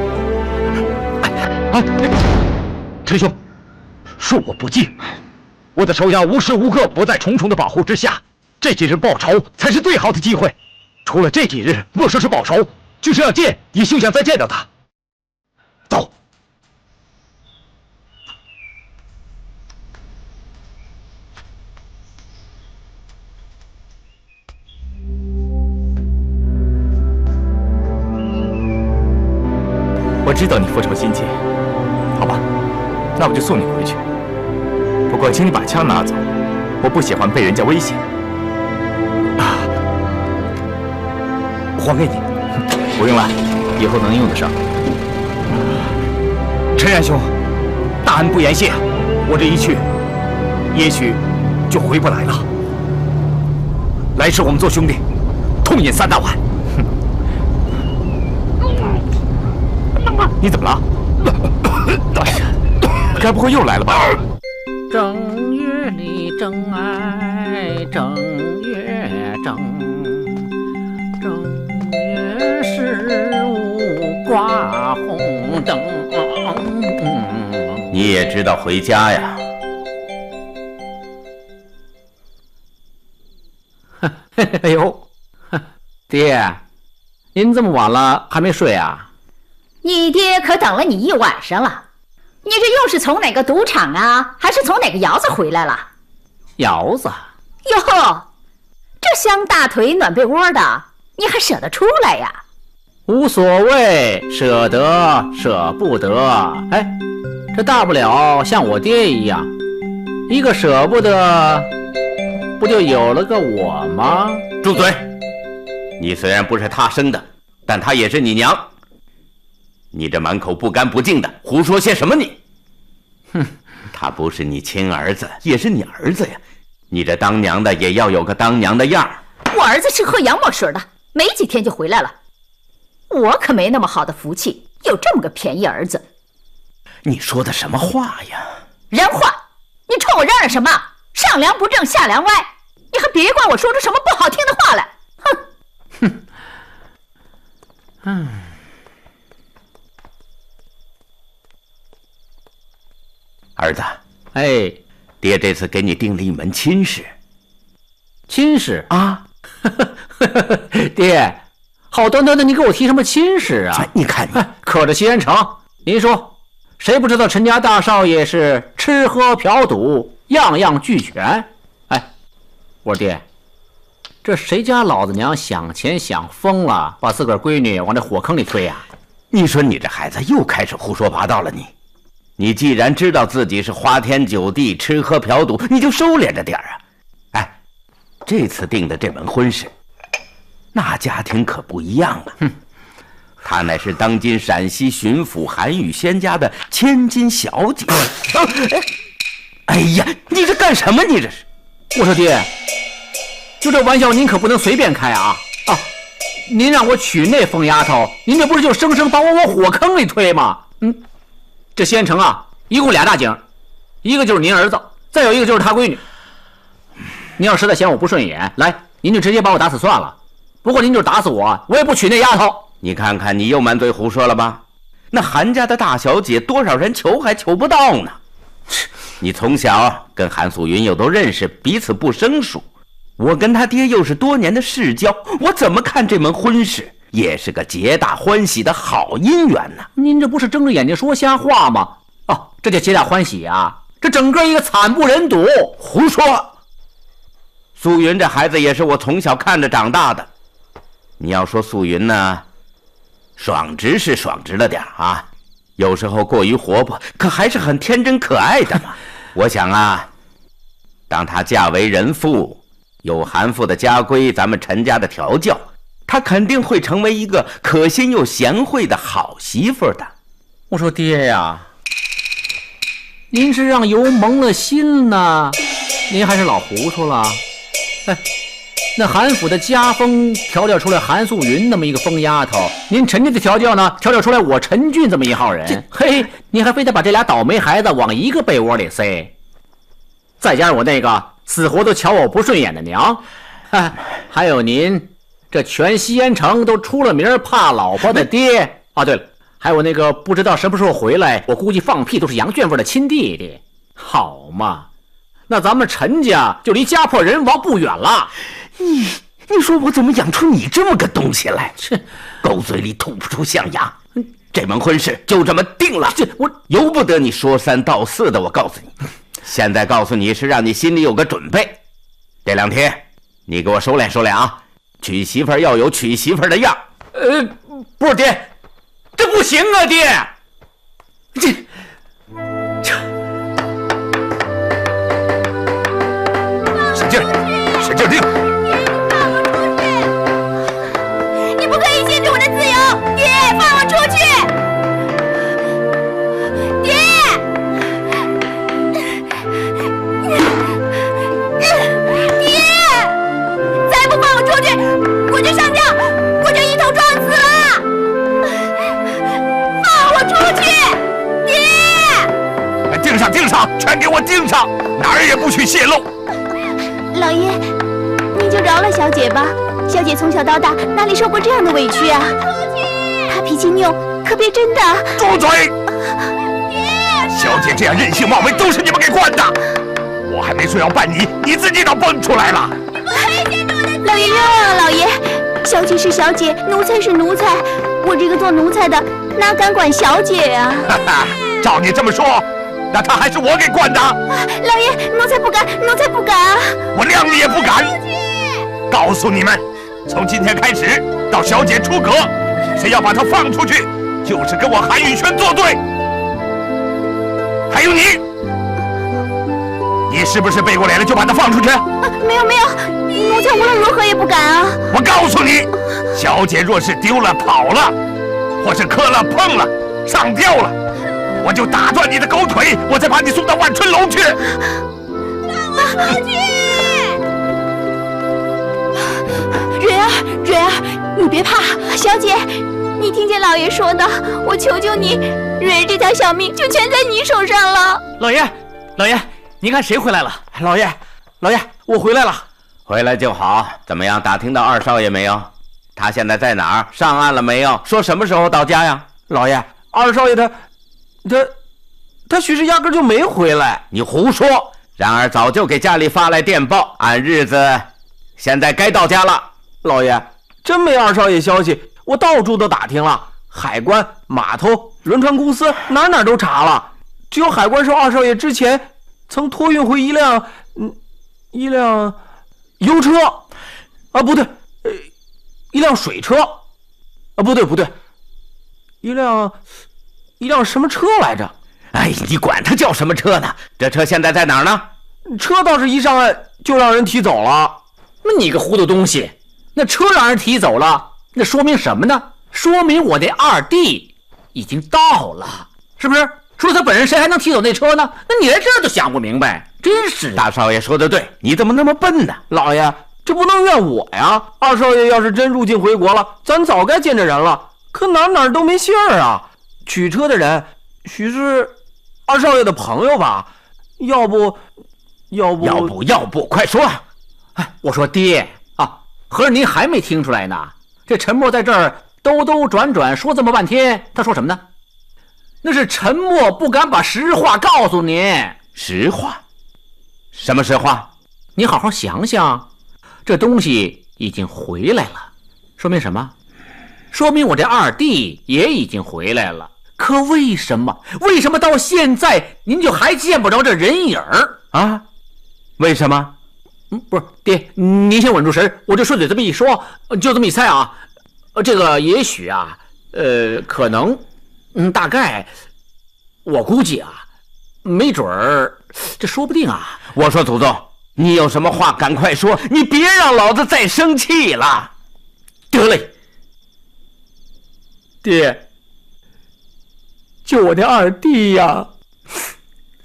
陈兄，恕我不敬，我的手下无时无刻不在重重的保护之下，这几日报仇才是最好的机会。除了这几日，莫说是报仇，就是要见，也休想再见到他。走。我知道你复仇心切，好吧，那我就送你回去。不过，请你把枪拿走，我不喜欢被人家威胁。还给你，不用了，以后能用得上。陈然兄，大恩不言谢，我这一去，也许就回不来了。来世我们做兄弟，痛饮3大碗。你怎么了？哎呀，该不会又来了吧？正月里正爱正月正，正月15挂红灯。你也知道回家呀？哎呦，爹，您这么晚了还没睡啊？你爹可等了你1晚上了，你这又是从哪个赌场啊，还是从哪个窑子回来了？窑子？哟，这香大腿暖被窝的，你还舍得出来呀？无所谓，舍得舍不得，哎，这大不了像我爹一样，一个舍不得，不就有了个我吗？住嘴！你虽然不是他生的，但他也是你娘。你这满口不干不净的，胡说些什么你？哼，他不是你亲儿子，也是你儿子呀。你这当娘的也要有个当娘的样儿。我儿子是喝洋墨水的，没几天就回来了。我可没那么好的福气，有这么个便宜儿子。你说的什么话呀？人话！你冲我嚷嚷什么？上梁不正下梁歪，你还别怪我说出什么不好听的话来。哼！儿子，哎，爹这次给你定了一门亲事。亲事啊？爹，好端端的你给我提什么亲事啊？你看你，可着西安城，您说，谁不知道陈家大少爷是吃喝嫖赌样样俱全？哎，我说爹，这谁家老子娘想钱想疯了，把自个儿闺女往这火坑里推呀？你说你这孩子又开始胡说八道了你既然知道自己是花天酒地、吃喝嫖赌，你就收敛着点啊！哎，这次定的这门婚事，那家庭可不一样了。她乃是当今陕西巡抚韩宇仙家的千金小姐。哎呀，你这干什么？你这是？我说爹，就这玩笑您可不能随便开啊！啊，您让我娶那疯丫头，您这不是就生生把我往火坑里推吗？这西安城啊，一共2大井，一个就是您儿子，再有一个就是他闺女。您要实在嫌我不顺眼，来，您就直接把我打死算了。不过您就打死我，我也不娶那丫头。你看看，你又满嘴胡说了吧？那韩家的大小姐，多少人求还求不到呢？你从小跟韩素云又都认识，彼此不生疏。我跟他爹又是多年的世交，我怎么看这门婚事？也是个皆大欢喜的好姻缘呢。您这不是睁着眼睛说瞎话吗？哦，这叫皆大欢喜啊！这整个一个惨不忍睹。胡说！素云这孩子也是我从小看着长大的。你要说素云呢，爽直是爽直了点啊，有时候过于活泼，可还是很天真可爱的嘛。我想啊，当她嫁为人妇，有韩父的家规，咱们陈家的调教，她肯定会成为一个可心又贤惠的好媳妇的。我说爹呀，您是让油蒙了心呢，您还是老糊涂了？哎，那韩府的家风调教出来韩素云那么一个疯丫头，您陈家的调教呢，调教出来我陈俊这么一号人。嘿，你还非得把这俩倒霉孩子往一个被窝里塞，再加上我那个死活都瞧我不顺眼的娘，还有您这全西安城都出了名怕老婆的爹啊！对了，还有那个不知道什么时候回来，我估计放屁都是杨旋风的亲弟弟，好嘛？那咱们陈家就离家破人亡不远了。你说我怎么养出你这么个东西来？狗嘴里吐不出象牙。这门婚事就这么定了，我由不得你说三道四的。我告诉你，现在告诉你是让你心里有个准备。这2天你给我收敛收敛啊，娶媳妇要有娶媳妇的样。不是爹，这不行啊，爹，使劲，使劲定。你不可以限制我的自由，爹，放我出去！爹，再不放我出去，我就上吊，我就一头撞死了！放我出去，爹！定上，定上，全给我定上，哪儿也不许泄露。老爷，你就饶了小姐吧。小姐从小到大哪里受过这样的委屈啊？她脾气拗，可别真的。住嘴！小姐这样任性妄为，都是你们给惯的。我还没说要办你，你自己倒蹦出来了。老爷冤枉了，老爷！小姐是小姐，奴才是奴才，我这个做奴才的哪敢管小姐呀？哈哈，照你这么说，那她还是我给惯的。老爷，奴才不敢，奴才不敢啊！我谅你也不敢。告诉你们，从今天开始到小姐出阁，谁要把她放出去，就是跟我韩宇轩作对。还有你，你是不是背过脸了就把她放出去？没有没有，奴才无论如何也不敢啊！我告诉你，小姐若是丢了跑了，或是磕了碰了上吊了，我就打断你的狗腿，我再把你送到万春楼去。放我出去！蕊儿，你别怕，小姐，你听见老爷说的，我求求你，蕊儿这条小命就全在你手上了。老爷，您看谁回来了？老爷，我回来了。回来就好。怎么样，打听到二少爷没有？他现在在哪儿？上岸了没有？说什么时候到家呀？老爷，二少爷他许是压根就没回来。你胡说！然而早就给家里发来电报，按日子现在该到家了。老爷，真没二少爷消息，我到处都打听了，海关、码头、轮船公司哪都查了，只有海关说二少爷之前曾托运回一辆油车，啊不对，一辆水车，啊不对，一辆什么车来着？哎，你管它叫什么车呢？这车现在在哪儿呢？车倒是一上岸就让人提走了。那你个糊涂东西，那车让人提走了，那说明什么呢？说明我的二弟已经到了，是不是？说他本人谁还能提走那车呢？那你连这都想不明白，真是。大少爷说的对，你怎么那么笨呢？老爷，这不能怨我呀。二少爷要是真入境回国了，咱早该见着人了，可哪都没信儿啊。取车的人许是二少爷的朋友吧？要不，快说！哎，我说爹啊，合着您还没听出来呢？这陈默在这儿兜兜转转说这么半天，他说什么呢？那是陈默不敢把实话告诉您。实话？什么实话？你好好想想，这东西已经回来了，说明什么？说明我这二弟也已经回来了。可为什么到现在您就还见不着这人影儿啊？为什么？不是爹，您先稳住神，我就顺嘴这么一说，就这么一猜啊。这个也许啊，可能，大概，我估计啊，没准儿，这说不定啊。我说祖宗，你有什么话赶快说，你别让老子再生气了。得嘞，爹，就我的二弟呀，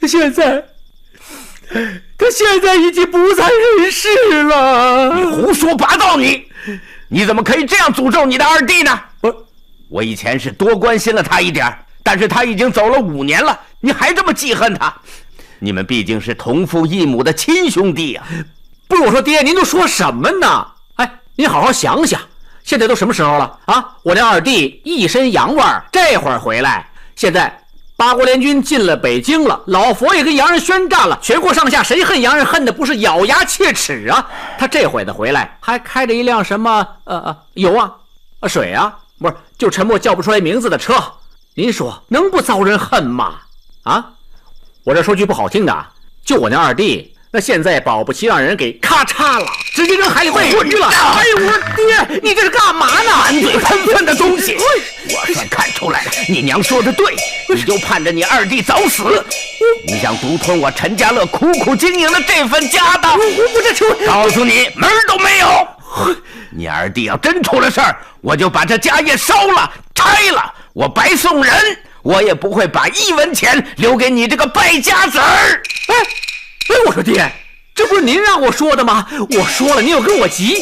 他现在已经不在人世了。你胡说八道！你怎么可以这样诅咒你的二弟呢？我以前是多关心了他一点，但是他已经走了5年了，你还这么记恨他？你们毕竟是同父异母的亲兄弟啊！不是，我说爹，您都说什么呢？哎，您好好想想，现在都什么时候了啊？我那二弟一身洋味儿，这会儿回来。现在八国联军进了北京了，老佛爷跟洋人宣战了，全国上下谁恨洋人恨的不是咬牙切齿啊？他这回子回来还开着一辆什么油啊水啊，不是就沉默叫不出来名字的车，您说能不遭人恨吗？啊，我这说句不好听的，就我那二弟。那现在保不齐让人给咔嚓了，直接扔海里滚去了。哎呦，我说爹，你这是干嘛呢？满嘴喷粪的东西！我算看出来了，你娘说的对，你就盼着你二弟早死，你想独吞我陈家乐苦苦经营的这份家当。我这球，告诉你门儿都没有。你二弟要真出了事儿，我就把这家业烧了拆了，我白送人，我也不会把1文钱留给你这个败家子儿。哎，我说爹，这不是您让我说的吗？我说了，您又跟我急。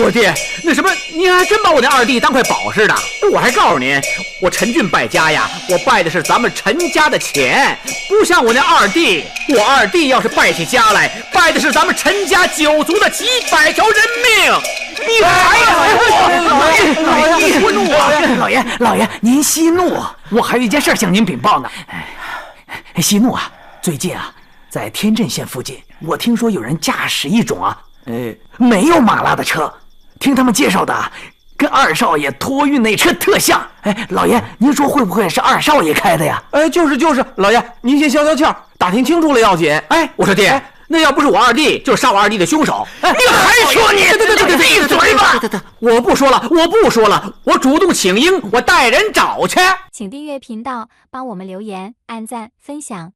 我爹，那什么，您还真把我那二弟当块宝似的。我还告诉您，我陈俊败家呀，我败的是咱们陈家的钱，不像我那二弟。我二弟要是败起家来，败的是咱们陈家9族的几百条人命。你还老爷，息怒啊！老爷，您息怒，我还有一件事向您禀报呢。息怒啊，最近啊。在天镇县附近，我听说有人驾驶一种没有马拉的车，听他们介绍的，跟二少爷托运那车特像。老爷，您说会不会是二少爷开的呀？就是，老爷，您先消消气儿，打听清楚了要紧。我说爹，那要不是我二弟，就是杀我二弟的凶手。你还说你？对，闭嘴吧！我不说了，我主动请缨，我带人找去。请订阅频道，帮我们留言、按赞、分享。